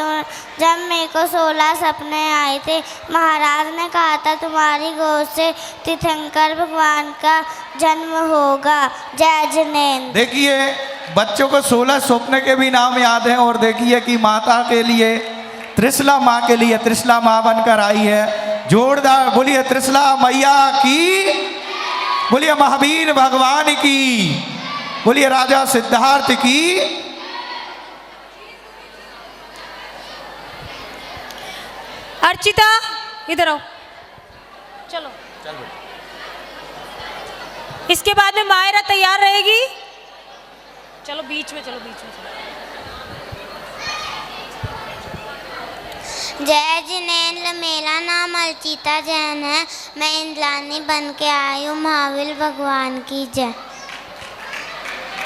जब मेरे को 16 सपने आए थे, महाराज ने कहा था तुम्हारी गोद से तीर्थंकर भगवान का जन्म होगा। जय जिनेंद्र। देखिए बच्चों को 16 स्वप्न के भी नाम याद हैं और देखिए कि माता के लिए त्रिशला माँ के लिए त्रिशला माँ बनकर आई है। जोरदार बोलिए त्रिशला मैया की, बोलिए महावीर भगवान की, बोलिए राजा सिद्धार्थ की। अर्चिता इधर आओ, चलो। इसके बाद में मायरा तैयार रहेगी। चलो बीच में, चलो बीच में चलो। जय जिनेंद्र, मेरा नाम अर्चिता जैन है। मैं इंद्रानी बन के आई हूँ। महावीर भगवान की जय।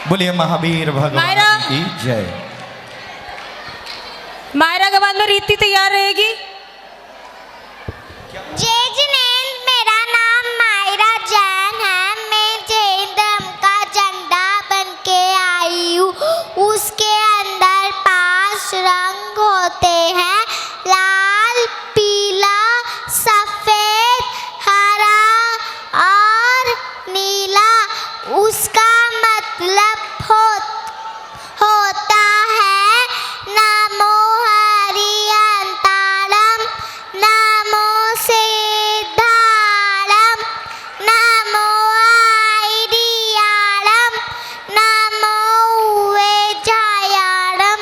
बोलिए महावीर भगवान की जय। मायरा के बाद में रीति तैयार रहेगी। जय जिनेंद्र, मेरा नाम मायरा जैन है। मैं जैन धर्म का झंडा बन के आई हूँ। उसके अंदर 5 रंग होते हैं, लाल, पीला, सफेद, हरा और नीला। उसका मतलब होता है नमो हरियंतारम, नमो सिद्धारम, नमो आइडियारम, नमो वेजायारम,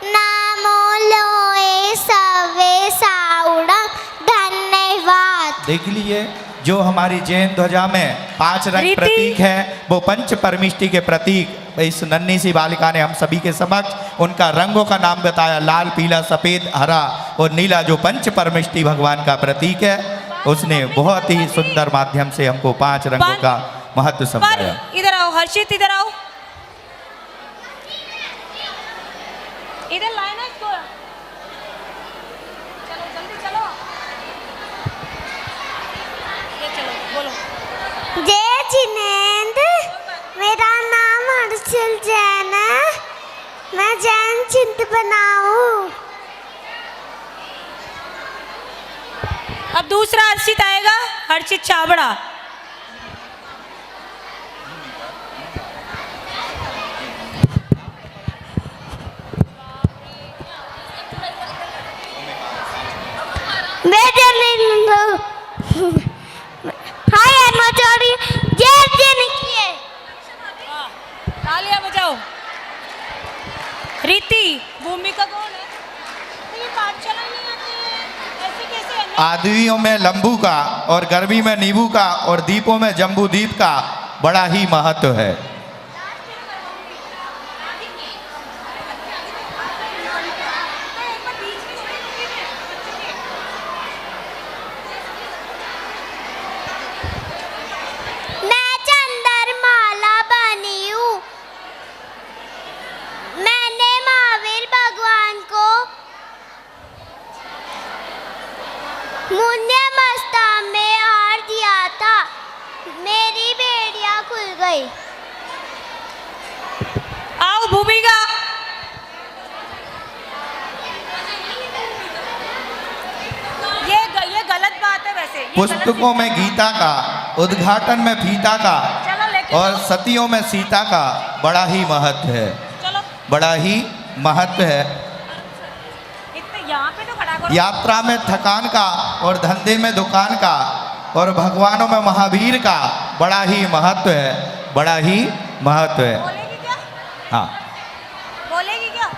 नमो लोए सवे साउरम। धन्यवाद। देख लीजिए जो हमारी जैन ध्वजा में 5 रंग प्रतीक है वो पंच परमिष्टि के प्रतीक। इस नन्ही सी बालिका ने हम सभी के समक्ष उनका रंगों का नाम बताया, लाल, पीला, सफेद, हरा और नीला, जो पंच परमिष्टि भगवान का प्रतीक है। उसने बहुत ही सुंदर माध्यम से हमको 5 रंगों का महत्व समझाया। इधर आओ हर्षित, इधर आओ, इधर लाना इसको। चलो जल्दी चलो, ये चलो बोलो। जय जिनेंद्र, मेरा नाम हर्षिल जैन है। मैं जैन चिंत बनाऊं। अब दूसरा हर्षित आएगा, हर्षित छाबड़ा। हाय अनुचरी, जय जय किए। तालियां बजाओ। रीति, भूमिका कौन है? ये पाठशाला नहीं आती है, ऐसे कैसे? आदवियों में लंबू का और गर्मी में नींबू का और दीपों में जम्बू दीप का बड़ा ही महत्व है। मैं चंद्रमाला बनी हूँ। मैंने महावीर भगवान को मुन्ने मस्ता में हार दिया था। मेरी बेड़ियाँ खुल गई। आओ भूमिका। ये गलत बात है वैसे। पुस्तकों में गीता का उद्घाटन में फीता का चलो लेके और सतियों में सीता का बड़ा ही महत्व है, चलो बड़ा ही महत्व है। इतने यहाँ पे तो खड़ा करो। यात्रा में थकान का और धंधे में दुकान का और भगवानों में महावीर का बड़ा ही महत्व है, बड़ा ही महत्व है। बोलेगी क्या? हाँ, बोलेगी क्या?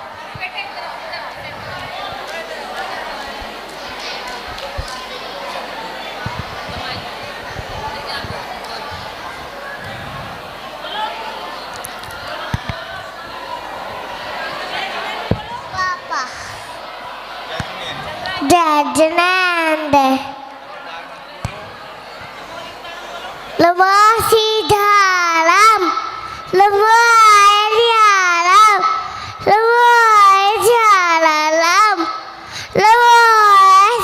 Papa. Judgment. Lemasi dalam, lemai dalam, lemai dalam, lemai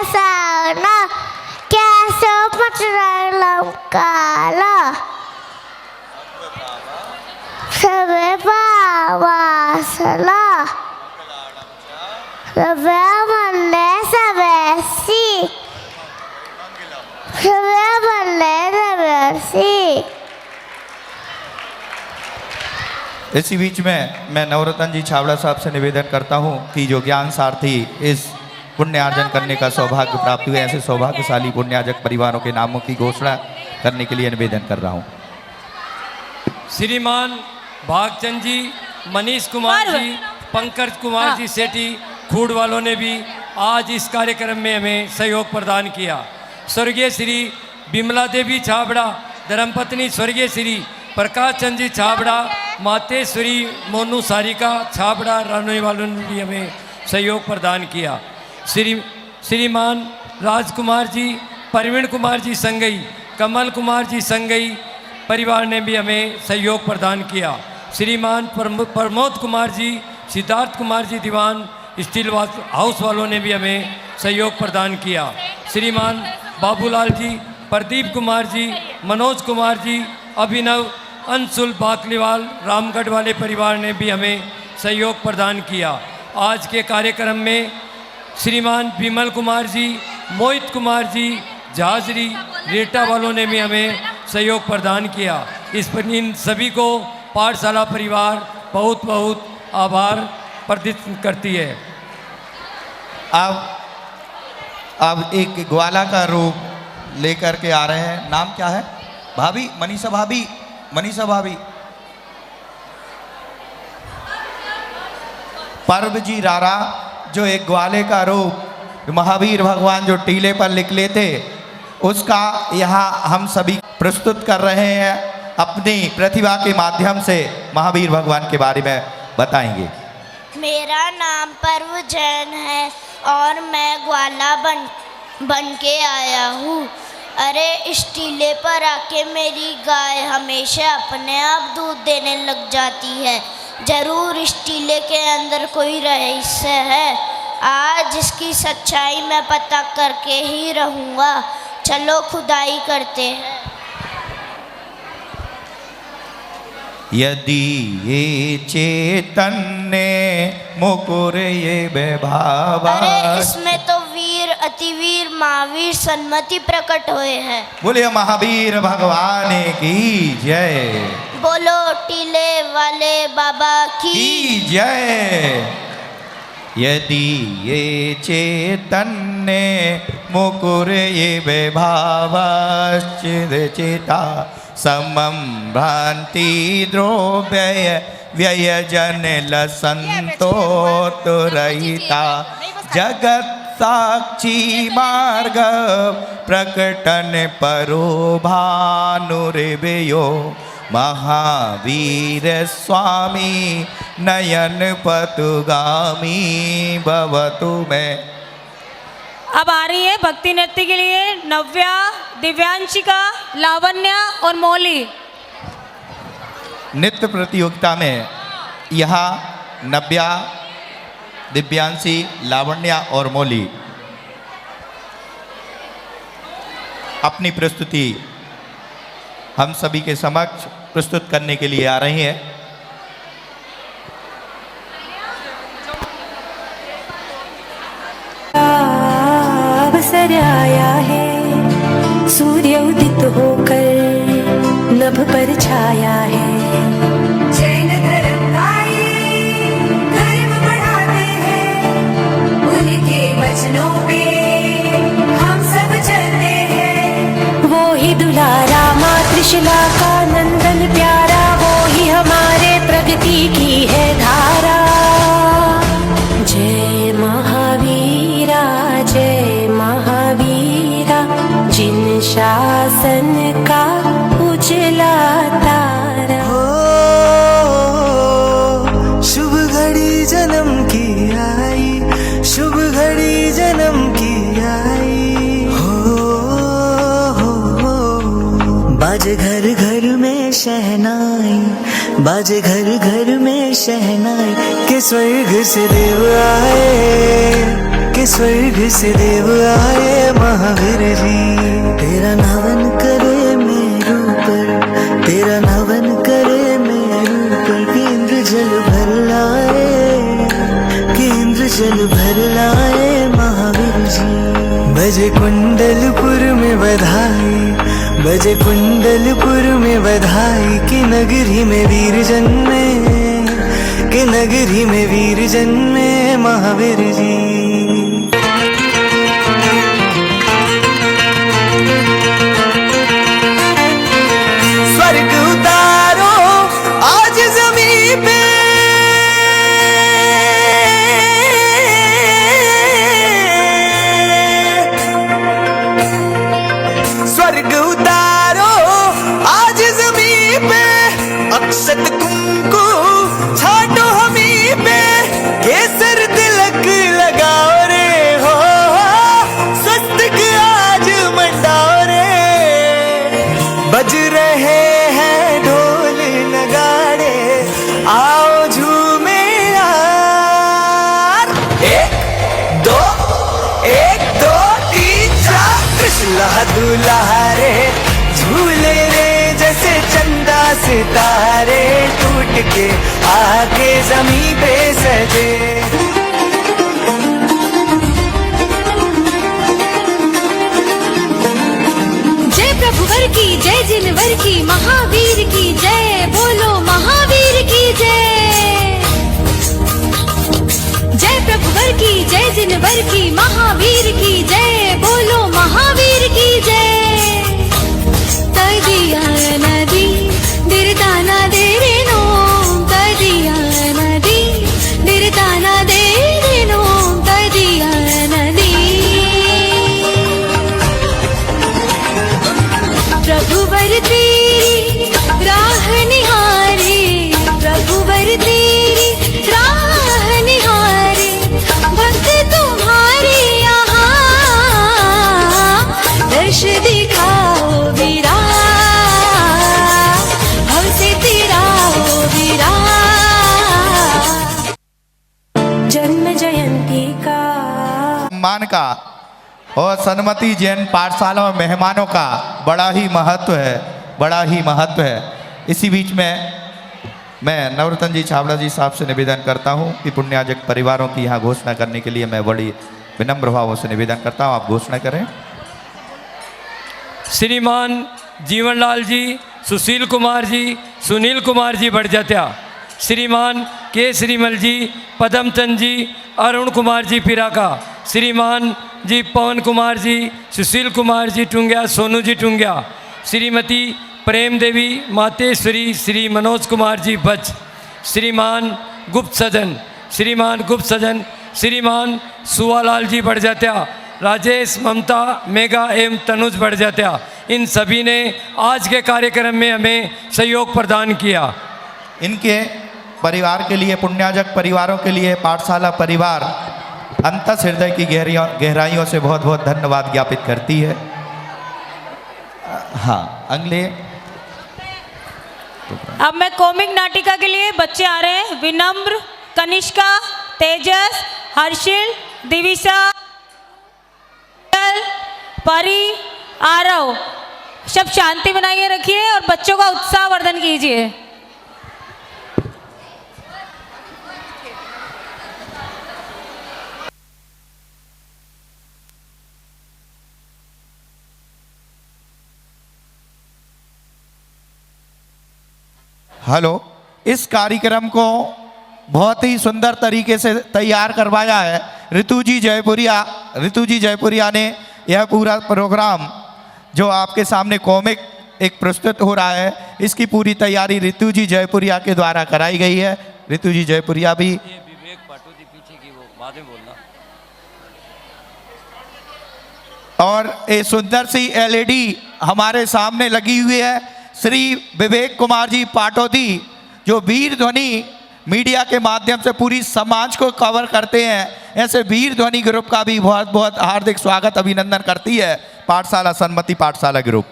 sana, kaya dalam kala. Sampai bawa salah. Rabbi sabesi. इसी बीच में मैं नवरत्न जी छाबड़ा साहब से निवेदन करता हूं कि जो ज्ञान सारथी इस पुण्यार्जन करने का सौभाग्य प्राप्त हुए, ऐसे सौभाग्यशाली पुण्यार्जक परिवारों के नामों की घोषणा करने के लिए निवेदन कर रहा हूं। श्रीमान भागचंद जी, मनीष कुमार जी, पंकज कुमार जी सेठी खूड वालों ने भी आज इस कार्यक्रम में हमें सहयोग प्रदान किया। स्वर्गीय श्री बिमला देवी छाबड़ा, धर्मपत्नी स्वर्गीय श्री प्रकाश चंद जी छाबड़ा, मातेश्वरी मोनू सारिका छाबड़ा रहने वालों ने भी हमें सहयोग प्रदान किया। श्रीमान राजकुमार जी, प्रवीण कुमार जी संगई, कमल कुमार जी संगई परिवार ने भी हमें सहयोग प्रदान किया। श्रीमान प्रमोद कुमार जी, सिद्धार्थ कुमार जी दीवान स्टील हाउस वालों ने भी हमें सहयोग प्रदान किया। श्रीमान बाबूलाल जी, प्रदीप कुमार जी, मनोज कुमार जी, अभिनव, अंशुल बाकलीवाल रामगढ़ वाले परिवार ने भी हमें सहयोग प्रदान किया। आज के कार्यक्रम में श्रीमान विमल कुमार जी, मोहित कुमार जी, झाजरी रेटा वालों ने भी हमें सहयोग प्रदान किया। इस पर इन सभी को पाठशाला परिवार बहुत बहुत आभार प्रदर्शित करती है। अब एक ग्वाला का रूप लेकर के आ रहे हैं। नाम क्या है? भाभी, मनीषा भाभी, मनीषा भाभी। पर्व जी रारा, जो एक ग्वाले का रूप महावीर भगवान जो टीले पर निकले थे, उसका यहाँ हम सभी प्रस्तुत कर रहे हैं। अपनी प्रतिभा के माध्यम से महावीर भगवान के बारे में बताएंगे। मेरा नाम पर्व जैन है और मैं ग्वाला बन के आया हूँ। अरे इस टीले पर आके मेरी गाय हमेशा अपने आप दूध देने लग जाती है। जरूर इस टीले के अंदर कोई रहस्य है। आज इसकी सच्चाई मैं पता करके ही रहूँगा। चलो खुदाई करते हैं। यदि ये चैतन्य मुकुर ये वैभावा। अरे इसमें तो वीर अतिवीर महावीर सन्मति प्रकट हुए हैं। बोलिए महावीर भगवान की जय। बोलो टीले वाले बाबा की जय। यदि ये चैतन्य मुकुर ये वैभावा चिता समम भ्रांति द्रोव्यय व्ययजन लसंतोत रहिता जगत साक्षी मार्ग प्रकटन परो भानुर्वयो महावीर स्वामी नयन पतुगामी भवतु में। अब आ रही है भक्ति नृत्य के लिए नव्या, दिव्यांशिका, लावण्या और मौली। नृत्य प्रतियोगिता में यहाँ नव्या, दिव्यांशी, लावण्या और मौली अपनी प्रस्तुति हम सभी के समक्ष प्रस्तुत करने के लिए आ रही हैं। अवसर आया है, सूर्य उदित हो छाया है। जैन धर्म का ये धर्म बढ़ाते हैं, उनके वचनों पे हम सब चलते हैं। वो ही दुलारा माँ त्रिशला का नंदन प्यारा, वो ही हमारे प्रगति की है धारा। जय महावीरा, जय महावीरा, जिन शासन का उजला तारा। हो शुभ घड़ी जन्म की आई, शुभ घड़ी जन्म की आई। हो बाजे घर घर में शहनाई, बाजे घर घर में शहनाई, के स्वर्ग से देव आए, के स्वर्ग से देव आए महावीर जी। तेरा नवन करे मेरू पर, तेरा नवन करे मेरू पर, केंद्र जल भर लाए, केंद्र जल भर लाए महावीर जी। बजे कुंडलपुर में बधाई, बजे कुंडलपुर में बधाई, कि नगरी में वीर जन्मे, कि नगरी में वीर जन्मे महावीर जी। स्वर्ग उतारो आज जमीन पे, स्वर्ग उतारो आज जमीन पे, अक्षत कुंकु छाटो हमी पे, केसर तिलक लगाओ रे हो, स्वस्तिक आज मंडाओ रे। बज रहे हैं ढोल नगाड़े, आओ झूमे यार। एक दो 3 4, कृष्णा दूल्हा रे, झूले रे जैसे चंदा सितारे, टूट के आके जमीन पे सजे। जय प्रभुवर की जय, जिनवर की महावीर की जय, बोलो महावीर की जय। जय प्रभुवर की जय, जिनवर की महावीर की जय, बोलो महावीर की जय। तदिया नदी दिरताना दे रे नो, तदिया नदी दिरताना दे रे नो, तदिया नदी। प्रभुवर तेरी राह निहारे, प्रभुवर तेरी राह निहारे, भक्त तुम्हारे यहाँ दर्श दिखाओ वीरा, हमसे तेरा हो वीरा। जन्म जयंती का सम्मान का और सन्मति जैन पाठशाला में मेहमानों का बड़ा ही महत्व है, बड़ा ही महत्व है। इसी बीच में मैं नवरत्न जी छाबड़ा जी साहब से निवेदन करता हूं कि पुण्याजक परिवारों की यहाँ घोषणा करने के लिए मैं बड़ी विनम्र भावों से निवेदन करता हूं, आप घोषणा करें। श्रीमान जीवनलाल जी, सुशील कुमार जी, सुनील कुमार जी बढ़जत्या, श्रीमान के श्रीमल जी, पदमचंद जी, अरुण कुमार जी पिराका, श्रीमान जी पवन कुमार जी, सुशील कुमार जी टुंगिया, सोनू जी टुंगिया, श्रीमती प्रेम देवी मातेश्वरी, श्री मनोज कुमार जी बच, श्रीमान गुप्त सजन, श्रीमान गुप्त सजन, श्रीमान सुवालाल जी बढ़जत्या, राजेश, ममता, मेगा एवं तनुज बढ़जत्या, इन सभी ने आज के कार्यक्रम में हमें सहयोग प्रदान किया। इनके परिवार के लिए, पुण्याजक परिवारों के लिए पाठशाला परिवार अंतस हृदय की गहराइयों से बहुत बहुत धन्यवाद ज्ञापित करती है। हाँ, अगले अब मैं कॉमिक नाटिका के लिए बच्चे आ रहे हैं। विनम्र, कनिष्का, तेजस, हर्षिल, दिविशा, परी, आरव, सब शांति बनाइए रखिए और बच्चों का उत्साह वर्धन कीजिए। हेलो, इस कार्यक्रम को बहुत ही सुंदर तरीके से तैयार करवाया है ऋतु जी जयपुरिया ने। यह पूरा प्रोग्राम जो आपके सामने कॉमिक एक प्रस्तुत हो रहा है, इसकी पूरी तैयारी ऋतु जी जयपुरिया के द्वारा कराई गई है। ऋतु जी जयपुरिया भी विवेक पाटोदी पीछे की, वो बाद में बोलना। और एक सुंदर सी एलईडी हमारे सामने लगी हुई है। श्री विवेक कुमार जी पाटोदी जो वीर ध्वनि मीडिया के माध्यम से पूरी समाज को कवर करते हैं, ऐसे वीर ध्वनि ग्रुप का भी बहुत बहुत हार्दिक स्वागत अभिनंदन करती है पाठशाला सन्मति पाठशाला ग्रुप।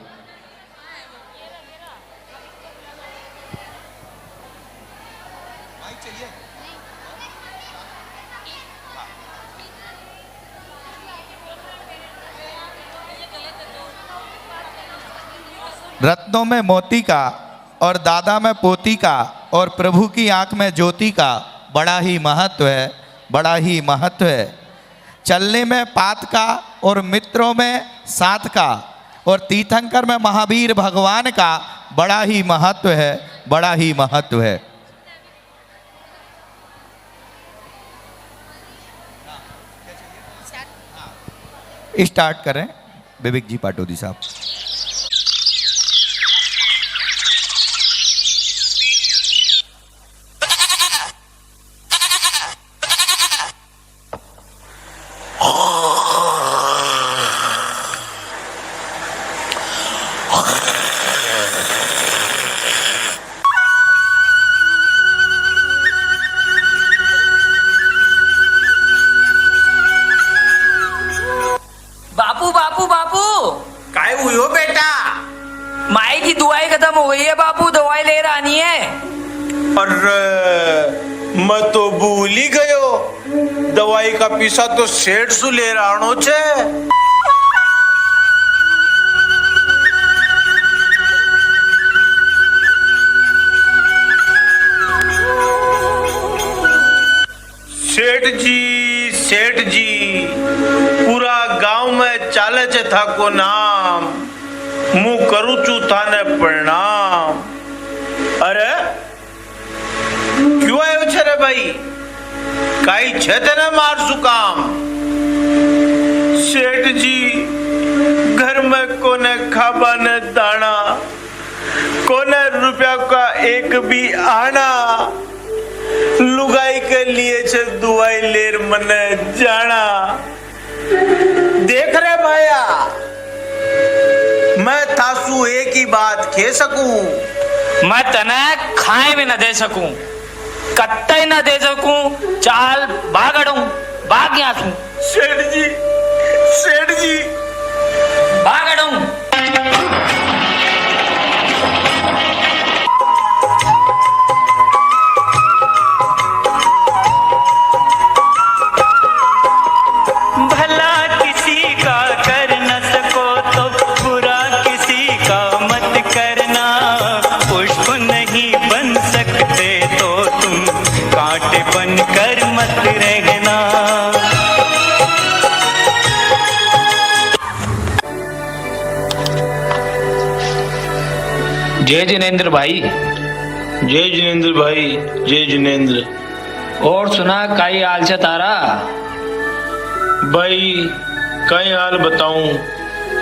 रत्नों में मोती का और दादा में पोती का और प्रभु की आंख में ज्योति का बड़ा ही महत्व है, बड़ा ही महत्व है। चलने में पात का और मित्रों में साथ का और तीर्थंकर में महावीर भगवान का बड़ा ही महत्व है, बड़ा ही महत्व है। स्टार्ट करें विवेक जी पाटोदी साहब। बापू बापू बापू काय हुई हो बेटा? माई की दवाई खत्म हो गई है बापू, दवाई ले आनी है। अरे मैं तो भूल ही गयो, दवाई का पीसा तो सेठ सु ले राणो छे। सेठ जी पूरा गांव में चाले छे था को नाम, मु करू चू थाने प्रणाम। अरे क्यों आयो छे रे भाई? काई छे तेने मारसू काम? सेठ जी घर में कोने खाबा ने दाना, कोने रुपया का एक भी आना, लुगाई के लिए छे दुआई लेर मने जाना। देख रे भाया, मैं थासू एक ही बात कह सकूं, मैं तने खाए भी न दे सकूं, कट्टे न दे सकूं, चाल भागड़ू भाग यहाँ तू। सेठ जी भागड़ू। जय जिनेंद्र भाई। जय जिनेंद्र भाई, जय जिनेंद्र। और सुना काई हाल छे तारा? भाई कई हाल बताऊं,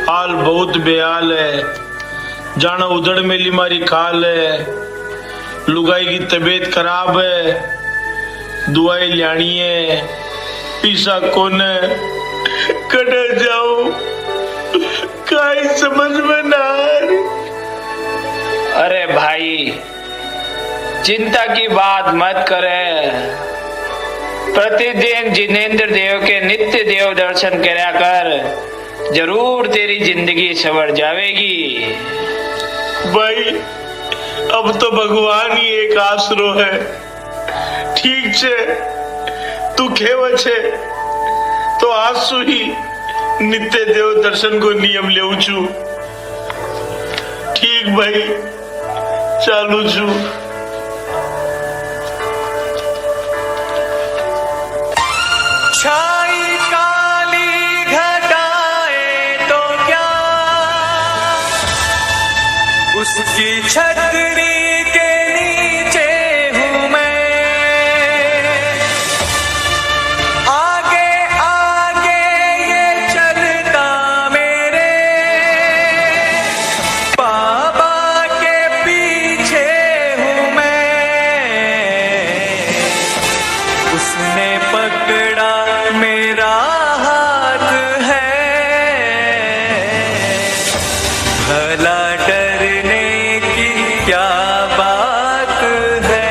हाल बहुत बेहाल है। जाना उधड़ मेली मारी खाल है, लुगाई की तबीयत खराब है, दुआई लानी है, पीसा कोने कटे जाओ, काई समझ में ना आ रही। अरे भाई चिंता की बात मत करे, प्रतिदिन जिनेंद्र देव के नित्य देव दर्शन करया कर, जरूर तेरी जिंदगी संवर जावेगी। भाई अब तो भगवान ही एक आसरो है। ठीक छे, तू खेव छे तो आसु ही नित्य देव दर्शन को नियम लेऊ छू। ठीक भाई, चालू छू। छाई काली घटाए तो क्या, उसकी छतरी के नीचे मेरा हाथ है, भला डरने की क्या बात है।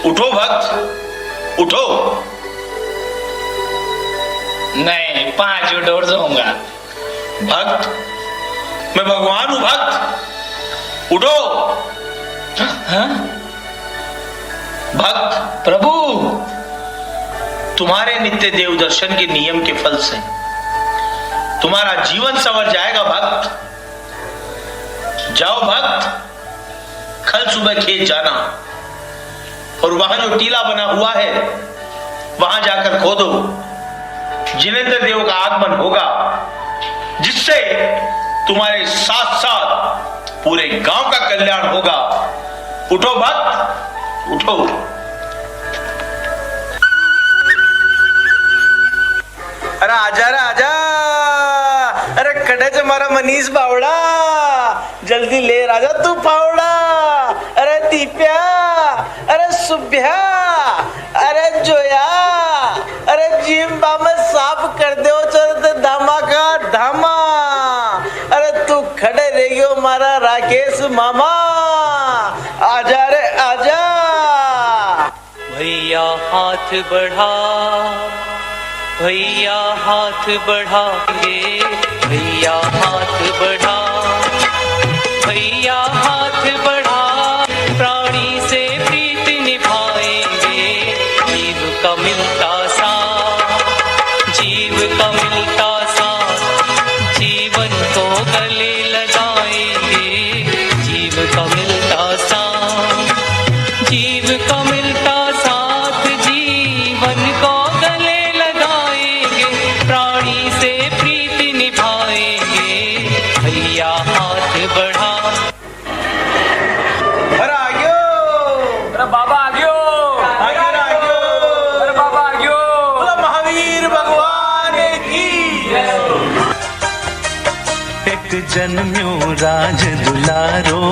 उठो भक्त, उठो। नहीं, 5 मिनट और जाऊंगा। भक्त, मैं भगवान हूं भक्त, उठो। हाँ? भक्त, प्रभु, तुम्हारे नित्य देव दर्शन के नियम के फल से तुम्हारा जीवन संवर जाएगा भक्त। जाओ भक्त, कल सुबह खेत जाना और वहां जो टीला बना हुआ है वहां जाकर खोदो। जिनेंद्र देव का आगमन होगा, जिससे तुम्हारे साथ साथ पूरे गांव का कल्याण होगा। उठो भक्त, उठो। अरे आजा रे आजा, अरे कड़े से मारा मनीष बावड़ा, जल्दी ले राजा तू फावड़ा। अरे दीप्या, अरे सुभ्या, अरे जोया, अरे जिम बामे साफ कर दो चलते धामा का धामा। अरे तू खड़े रह गयो मारा राकेश मामा, आजा रे आजा। भैया हाथ बढ़ा, भैया हाथ बढ़ाएंगे, भैया हाथ बढ़ा, भैया हाथ बढ़ा, प्राणी से प्रीत निभाएंगे। जीव का मिलता साथ, जीव का मिलता साथ, जीवन को गले लगाएंगे। जीव का मिलता साथ, जीव का मिलता साथ, जीवन को गले लगाएंगे। प्राणी से प्रीत निभाएंगे। भैया हाथ बढ़ा। अरे आ गयो, अरे बाबा आ गयो, अरे बाबा आ गयो। बोलो महावीर भगवान की। एक जन्म्यो राज दुलारो,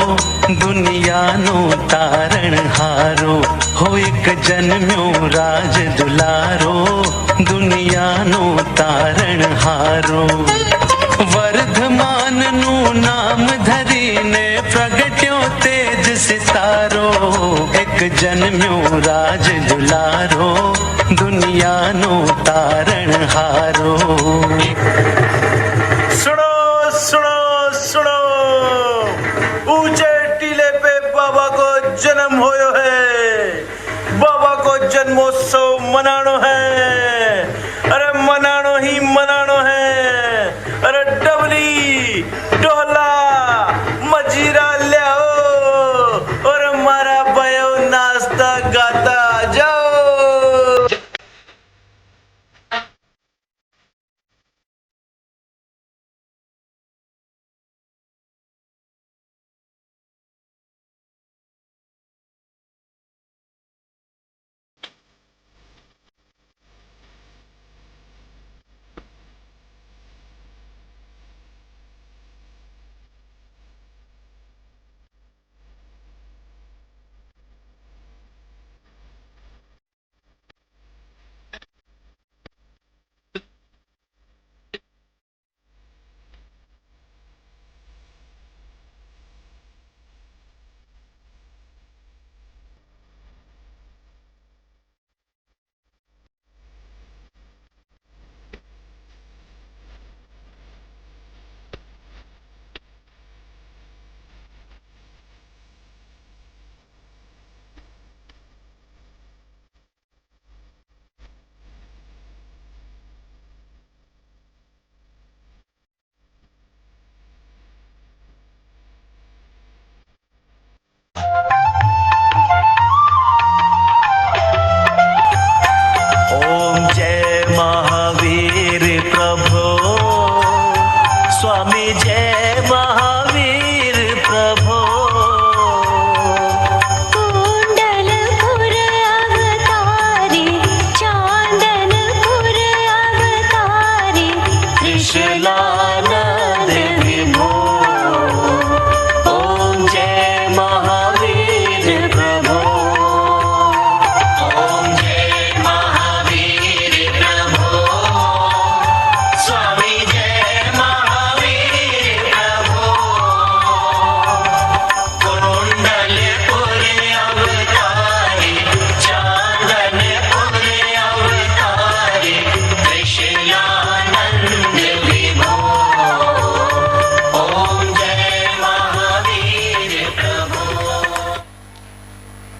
दुनिया नो तारण हारो। हो एक जन्म्यो राज दुलारो, दुनिया नो तारण हारो। वर्धमान नु नाम धरीने प्रगट्यो तेज सितारो। एक जन्म्यो राज दुलारो, दुनिया नो तारण हारो। सुनो सुनो सुनो, ऊंचे टीले पे बाबा को जन्म होयो है, बाबा को जन्मोत्सव मनानो है। अरे मनानो ही मनानो है। अरे डबली डोला मजीरा ले आओ और मारा भयो नाश्ता गाता जाओ।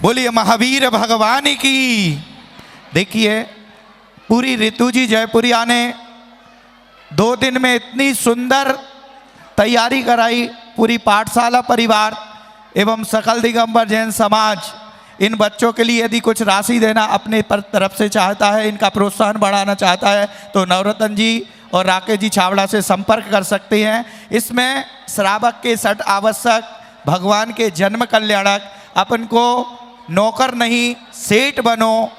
बोलिए महावीर भगवान की। देखिए पूरी ऋतु जी जयपुरिया ने 2 दिन में इतनी सुंदर तैयारी कराई। पूरी पाठशाला परिवार एवं सकल दिगंबर जैन समाज इन बच्चों के लिए यदि कुछ राशि देना अपने तरफ से चाहता है, इनका प्रोत्साहन बढ़ाना चाहता है, तो नवरत्न जी और राकेश जी छावड़ा से संपर्क कर सकते हैं। इसमें श्रावक के सट आवश्यक, भगवान के जन्म कल्याणक, अपन को नौकर नहीं सेठ बनो,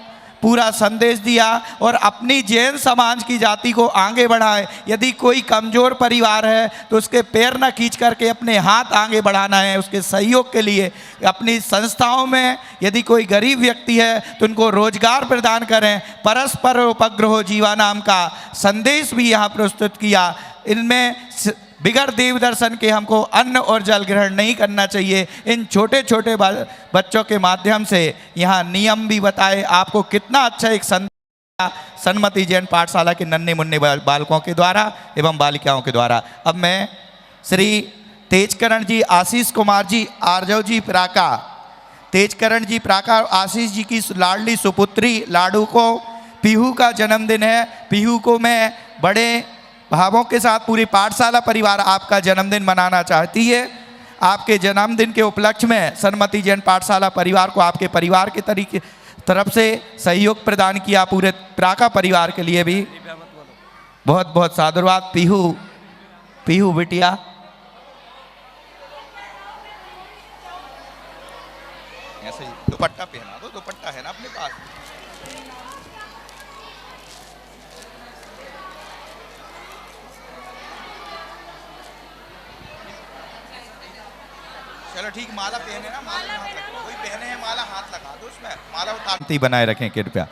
पूरा संदेश दिया और अपनी जैन समाज की जाति को आगे बढ़ाए। यदि कोई कमज़ोर परिवार है तो उसके पैर न खींच करके अपने हाथ आगे बढ़ाना है, उसके सहयोग के लिए। अपनी संस्थाओं में यदि कोई गरीब व्यक्ति है तो उनको रोजगार प्रदान करें। परस्पर उपग्रह जीवा नाम का संदेश भी यहाँ प्रस्तुत किया। इनमें बिगड़ देव दर्शन के हमको अन्न और जल ग्रहण नहीं करना चाहिए। इन छोटे छोटे बच्चों के माध्यम से यहाँ नियम भी बताए। आपको कितना अच्छा एक सन्मति जैन पाठशाला के नन्हे मुन्ने बालकों के द्वारा एवं बालिकाओं के द्वारा। अब मैं श्री तेजकरण जी, आशीष कुमार जी, आर्जव जी प्राका, तेजकरण जी प्राका, आशीष जी की लाडली सुपुत्री लाडू को पीहू का जन्मदिन है। पीहू को मैं बड़े भावों के साथ पूरी पाठशाला परिवार आपका जन्मदिन मनाना चाहती है। आपके जन्मदिन के उपलक्ष्य में सन्मति जैन पाठशाला परिवार को आपके परिवार के तरफ से सहयोग प्रदान किया। पूरे प्राका परिवार के लिए भी बहुत बहुत साधुवाद। पीहू बिटिया, ऐसे ही दुपट्टा पहना दो, दुपट्टा है ना अपने पास। चलो ठीक, माला पहने ना, माला कोई पहने है माला, हाथ लगा दो उसमें, माला उतारती बनाए रखें कृपया।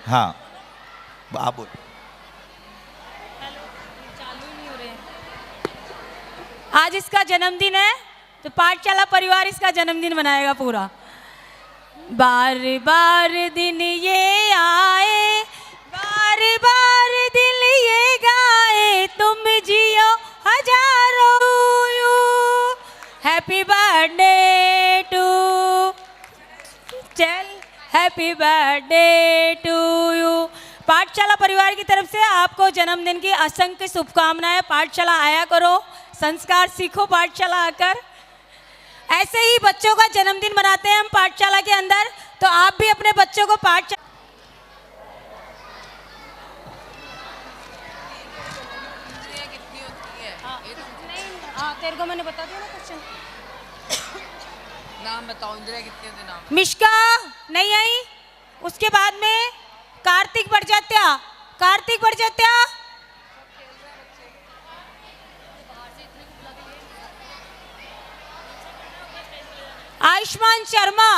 हाँ आप बोल। आज इसका जन्मदिन है तो पाठशाला परिवार इसका जन्मदिन मनाएगा पूरा। बार बार दिन ये आए, बार बार दिल ये गाए, तुम जियो हजारों यू, हैप्पी बर्थडे टू चल, हैप्पी बर्थडे टू यू। पाठशाला परिवार की तरफ से आपको जन्मदिन की असंख्य शुभकामनाएं। पाठशाला आया करो, संस्कार सीखो पाठशाला आकर। ऐसे ही बच्चों का जन्मदिन मनाते हैं हम पाठशाला के अंदर, तो आप भी अपने बच्चों को पाठशाला। हाँ तेरे को मैंने बता दिया ना क्वेश्चन। नाम बताओ इंदिरा कितनी होती नाम? मिश्का नहीं आई, उसके बाद में कार्तिक बड़जात्या, कार्तिक बड़जात्या, आयुष्मान शर्मा।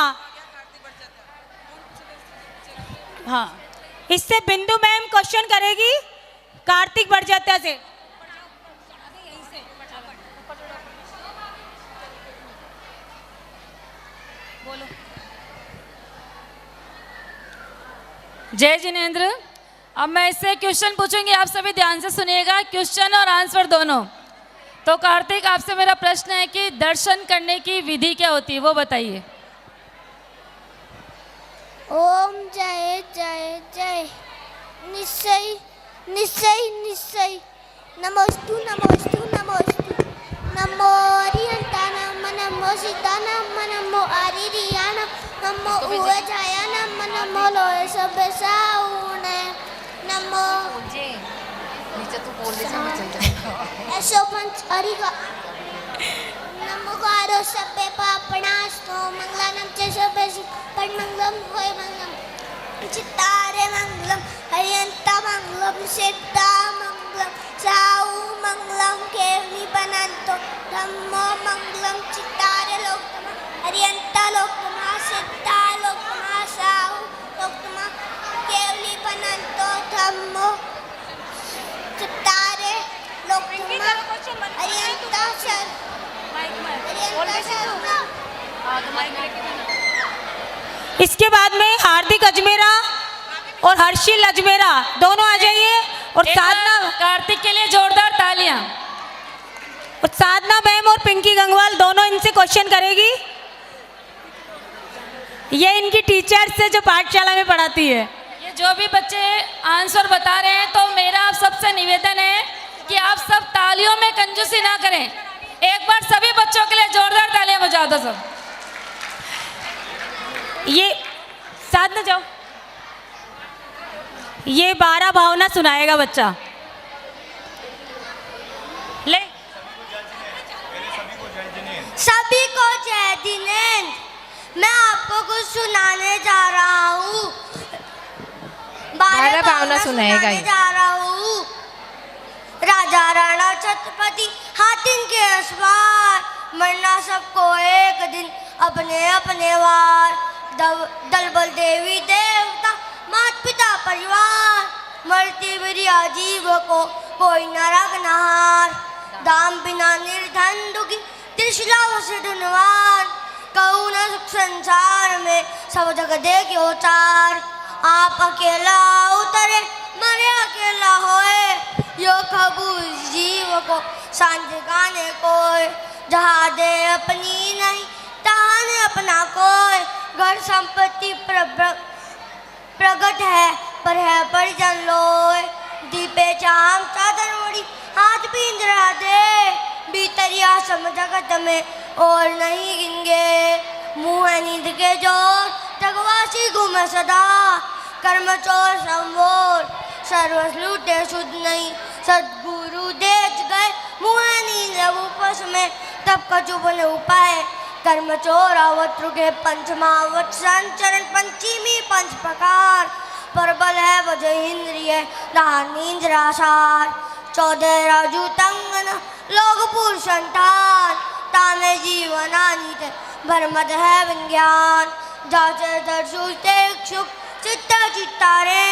हाँ इससे बिंदु मैम क्वेश्चन करेगी कार्तिक बड़जात्या से। बोलो। जय जिनेंद्र। अब मैं इससे क्वेश्चन पूछूंगी, आप सभी ध्यान से सुनिएगा, क्वेश्चन और आंसर दोनों। तो कार्तिक आपसे मेरा प्रश्न है कि दर्शन करने की विधि क्या होती है, वो बताइए। ओम जय जय जय, निश्चय निश्चय निश्चय, नमोस्तु नमोस्तु नमोस्तु, नमो अरिहंतानाम, नमो सीतानाम, नमो आरिरियानाम, नमो उवजायानाम, नमो लोय सबसाउने, नमो नीचे तो बोल दे, मैं चल जाऊंगा। ऐसो पंच हरिगा, नमो गारो सबे पापणास्तो, मंगलानाम च सबे पण मंगलम होय मंगलम, चित्तारे मंगलम, हरियंता मंगलम, सिद्धा मंगलम, साऊ मंगलम, केवली बनंतो, धम्मो मंगलम, चित्तारे लोकमा, हरियंता लोकमा, सिद्धा लोकमा, साऊ लोकमा, केवली बनंतो, धम्मो चित्तारे लोकमा, हरियंता शर, हरियंता शर। इसके बाद में हार्दिक अजमेरा और हर्षिल अजमेरा दोनों आ जाइए, और साधना कार्तिक के लिए जोरदार तालियां। और साधना मैम और पिंकी गंगवाल दोनों इनसे क्वेश्चन करेगी। ये इनकी टीचर्स से जो पाठशाला में पढ़ाती है। ये जो भी बच्चे आंसर बता रहे हैं, तो मेरा आप सबसे निवेदन है कि आप सब तालियों में कंजूसी ना करें। एक बार सभी बच्चों के लिए जोरदार तालियां बजा दो सब। ये साथ में जाओ। ये 12 भावना सुनाएगा बच्चा। ले सभी को जय जिनेंद्र। मैं आपको कुछ सुनाने जा रहा हूँ। 12 भावना सुनाने जा रहा हूँ। राजा राणा छत्रपति हाथिन के सवार, मरना सबको एक दिन अपने अपने वार। दल बल देवी देवता माता पिता परिवार, मरती बिरिया जीव को कोई न रखनहार। दाम बिना निर्धन दुखी त्रिशूला से धनवान, कहूँ न सुख संसार में सब जग दे के उतार। आप अकेला उतरे मरे अकेला होए, यो खबू जीव को सांझ गाने कोई। जहाँ दे अपनी नहीं तहाँ ने अपना कोई, घर संपत्ति प्रगट है पर है परिजन लोय। दीपे चाम चादर ओढ़ी हाथ पिंजरा दे, भीतरिया सम जगत में और नहीं गिनगे। मुँह है नींद के जोर जगवासी घूमे सदा, कर्म चोर संवोर सर्वस लूटे शुद्ध नहीं। सदगुरु देख गए मुँह है नींद उपस में, तब कछु बने उपाय। कर्म चोर अवत्रु के पंचमावत संचरण पंचमी पंच प्रकार, प्रबल है वजह इंद्रिय दान इंद्रासार। 14 राजू तंगन लोग पुरुषंतान, ताने जीवन आनीत भरमद है विज्ञान। जाचे दर्शु सुख चित्ता चित्तारे,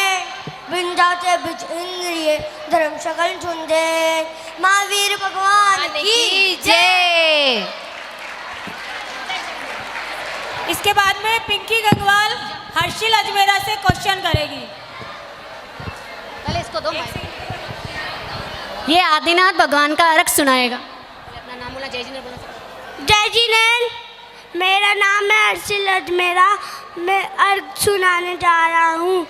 बिंदा से बिच इंद्रिय धर्म सकल छुंदे। महावीर भगवान की जय। इसके बाद में पिंकी गंगवाल हर्षिल अजमेरा से क्वेश्चन करेगी। पहले इसको दो। ये आदिनाथ भगवान का अर्घ सुनाएगा। अपना नाम बोला। जय जिनेंद्र बोला। जय जिनेंद्र। मेरा नाम है हर्षिल अजमेरा। मैं अर्घ सुनाने जा रहा हूँ।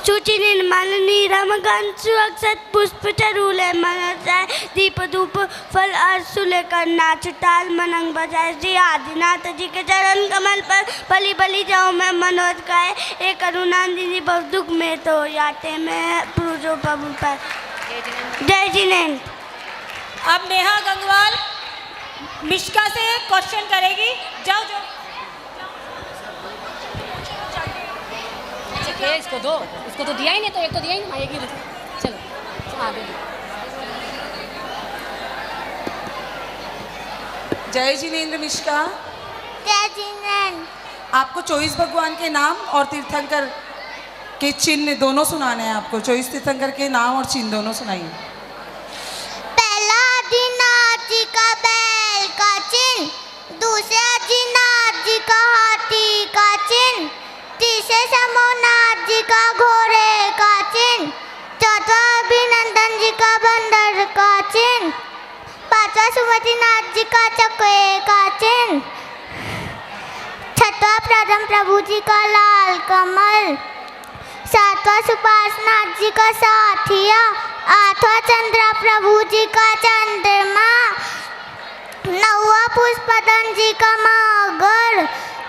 शुचि निर्मल नीरम गंध सुअक्षत पुष्प चरूले मन जाए, दीप धूप फल अर्सु लेकर नाच ताल मनंग बजाए। श्री आदिनाथ जी के चरण कमल पर बलि बलि जाऊँ मैं मनोज गाए। एक करुणानिधि बहु दुख में तो याते मैं पुरुषों प्रभु पर। जय जिनेंद्र। अब नेहा गंगवाल मिश्का से क्वेश्चन करेगी। जाओ जाओ। इसको दो। इसको तो दिया ही नहीं, तो एक तो दिया ही नहीं। एक ही चलो आगे। जय जिनेंद्र मिश्का। जय जिनेंद्र। आपको 24 भगवान के नाम और तीर्थंकर के चिन्ह दोनों सुनाने हैं। आपको 24 तीर्थंकर के नाम और चिन्ह दोनों सुनाइए। पहला आदिनाथ जी का बैल का चिन्ह, दूसरा आदिनाथ जी का हाथी का चिन्ह, तीसरे समोनाथ जी का घोड़े का चिन्ह, चौथा अभिनंदन जी का बंदर का चिन्ह, पांचवा सुमतिनाथ जी का चक्के का चिन्ह, छठवा प्रथम प्रभु जी का लाल कमल, सातवां सुपार्श्वनाथ जी का साथिया, आठवां चंद्रा प्रभु जी का चंद्रमा, नौवां पुष्पदन जी का मगर,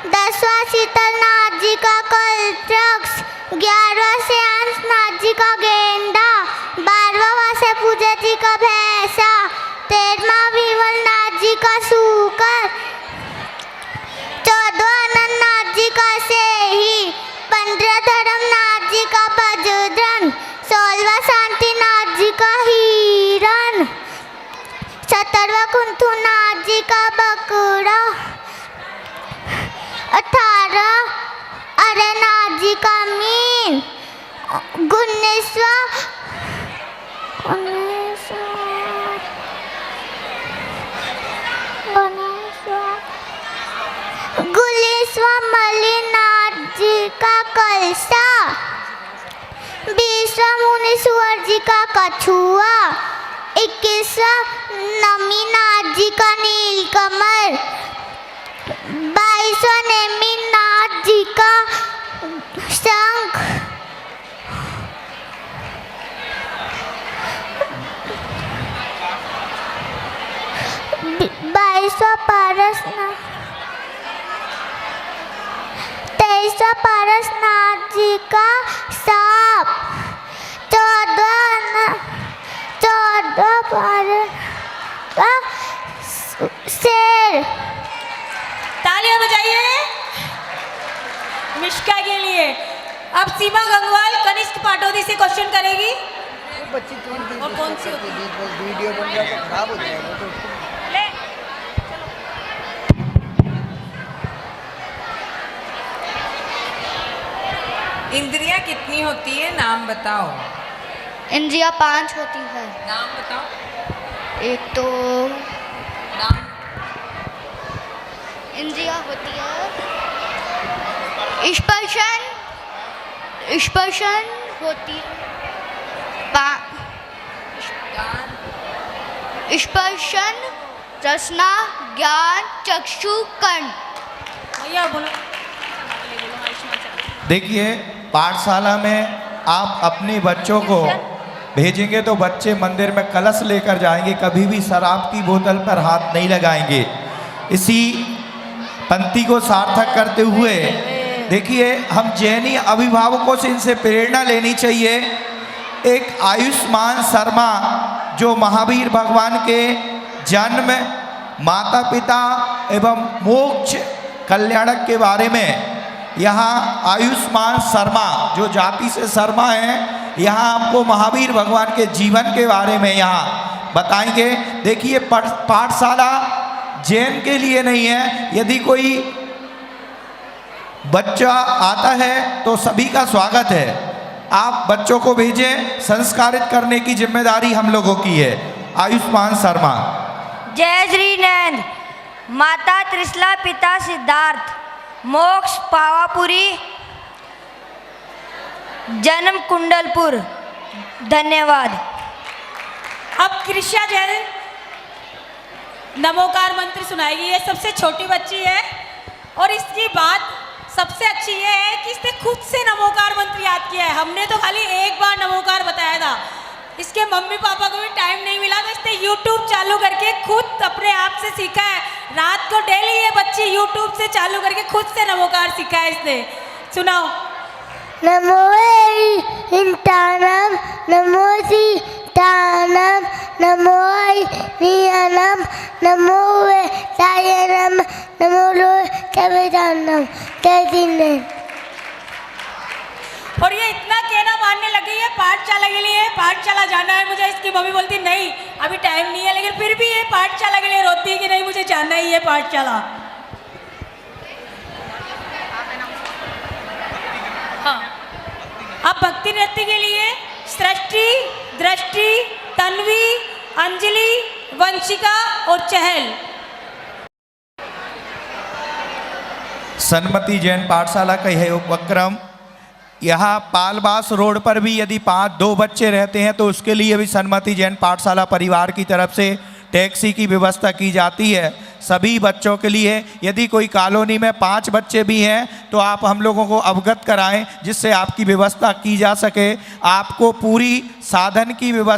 10वां शीतलनाथ जी का कलत्रक्ष, 11वां श्यामनाथ जी का गेंडा, 12वां वासे पूजा जी का भैंसा, 13वां विमलनाथ जी का सूकर, 14वां अनंतनाथ जी का सेही, 15वां धर्मनाथ जी का बजरंग, 16वां शांतिनाथ जी का हिरण, 17वां कुंथुनाथ जी का बकरा, 18वां अरेनाथ जी का मीन, 19वां मल्लीनाथ जी का कलसा, 20वां मुनीश्वर जी का कछुआ, 21वां नमीनाथ जी का नीलकमल, 22 22वां नेमिनाथ जी का शंख, 22वां पारसनाथ, 23वां पारसनाथ जी का सांप, 14वां पारस का शेर। तालियां बजाइए मिश्का के लिए। अब सीमा गंगवाल कनिष्क पाटोदी से क्वेश्चन करेगी। और कौन सी होती है? वीडियो बन गया तो खराब हो जाएगा तो ले। इंद्रियां कितनी होती है, नाम बताओ। इंद्रियां 5 होती है। नाम बताओ। एक तो नाम। इंद्रियां होती है स्पर्शन होती है, स्पर्शन, रसना, ज्ञान, चक्षु, कर्ण। भैया बोलो। देखिए, पाठशाला में आप अपने बच्चों को भेजेंगे तो बच्चे मंदिर में कलश लेकर जाएंगे, कभी भी शराब की बोतल पर हाथ नहीं लगाएंगे। इसी पंक्ति को सार्थक करते हुए देखिए, हम जैनी अभिभावकों से इनसे प्रेरणा लेनी चाहिए। एक आयुष्मान शर्मा जो महावीर भगवान के जन्म, माता पिता एवं मोक्ष कल्याणक के बारे में यहाँ आयुष्मान शर्मा जो जाति से शर्मा हैं, यहाँ आपको महावीर भगवान के जीवन के बारे में यहाँ बताएंगे। देखिए, पाठशाला जैन के लिए नहीं है। यदि कोई बच्चा आता है तो सभी का स्वागत है। आप बच्चों को भेजें, संस्कारित करने की जिम्मेदारी हम लोगों की है। आयुष्मान शर्मा। जय श्री नंद। माता त्रिशला, पिता सिद्धार्थ, मोक्ष पावापुरी, जन्म कुंडलपुर। धन्यवाद। अब कृष्या जैन नमोकार मंत्र सुनाएगी। ये सबसे छोटी बच्ची है और इसकी बात सबसे अच्छी ये है कि इसने खुद से नमोकार मंत्र याद किया है। हमने तो खाली एक बार नमोकार बताया था, इसके मम्मी पापा को भी टाइम नहीं मिला तो इसने YouTube चालू करके खुद अपने आप से सीखा है। रात को डेली ये बच्ची YouTube से चालू करके खुद से नमोकार सीखा है इसने। सुनाओ। नमो इंटानम, नमो सीतानम, नमो नियनम, नमो सायनम, नमो लो कविदानम। जय दिन। और ये इतना कहना मानने लगी है पाठशाला के लिए। पाठशाला जाना है मुझे। इसकी मम्मी बोलती नहीं अभी टाइम नहीं है, लेकिन फिर भी ये पाठशाला के लिए रोती है कि नहीं मुझे जाना ही है पाठशाला। हाँ, अब भक्ति नृत्य के लिए सृष्टि, दृष्टि, तन्वी, अंजलि, वंशिका और चहल। सन्मति जैन पाठशाला का यह उपक्रम यहाँ पालबास रोड पर भी यदि 5-2 बच्चे रहते हैं तो उसके लिए भी सन्मति जैन पाठशाला परिवार की तरफ से टैक्सी की व्यवस्था की जाती है सभी बच्चों के लिए। यदि कोई कॉलोनी में 5 बच्चे भी हैं तो आप हम लोगों को अवगत कराएं जिससे आपकी व्यवस्था की जा सके। आपको पूरी साधन की व्यवस्था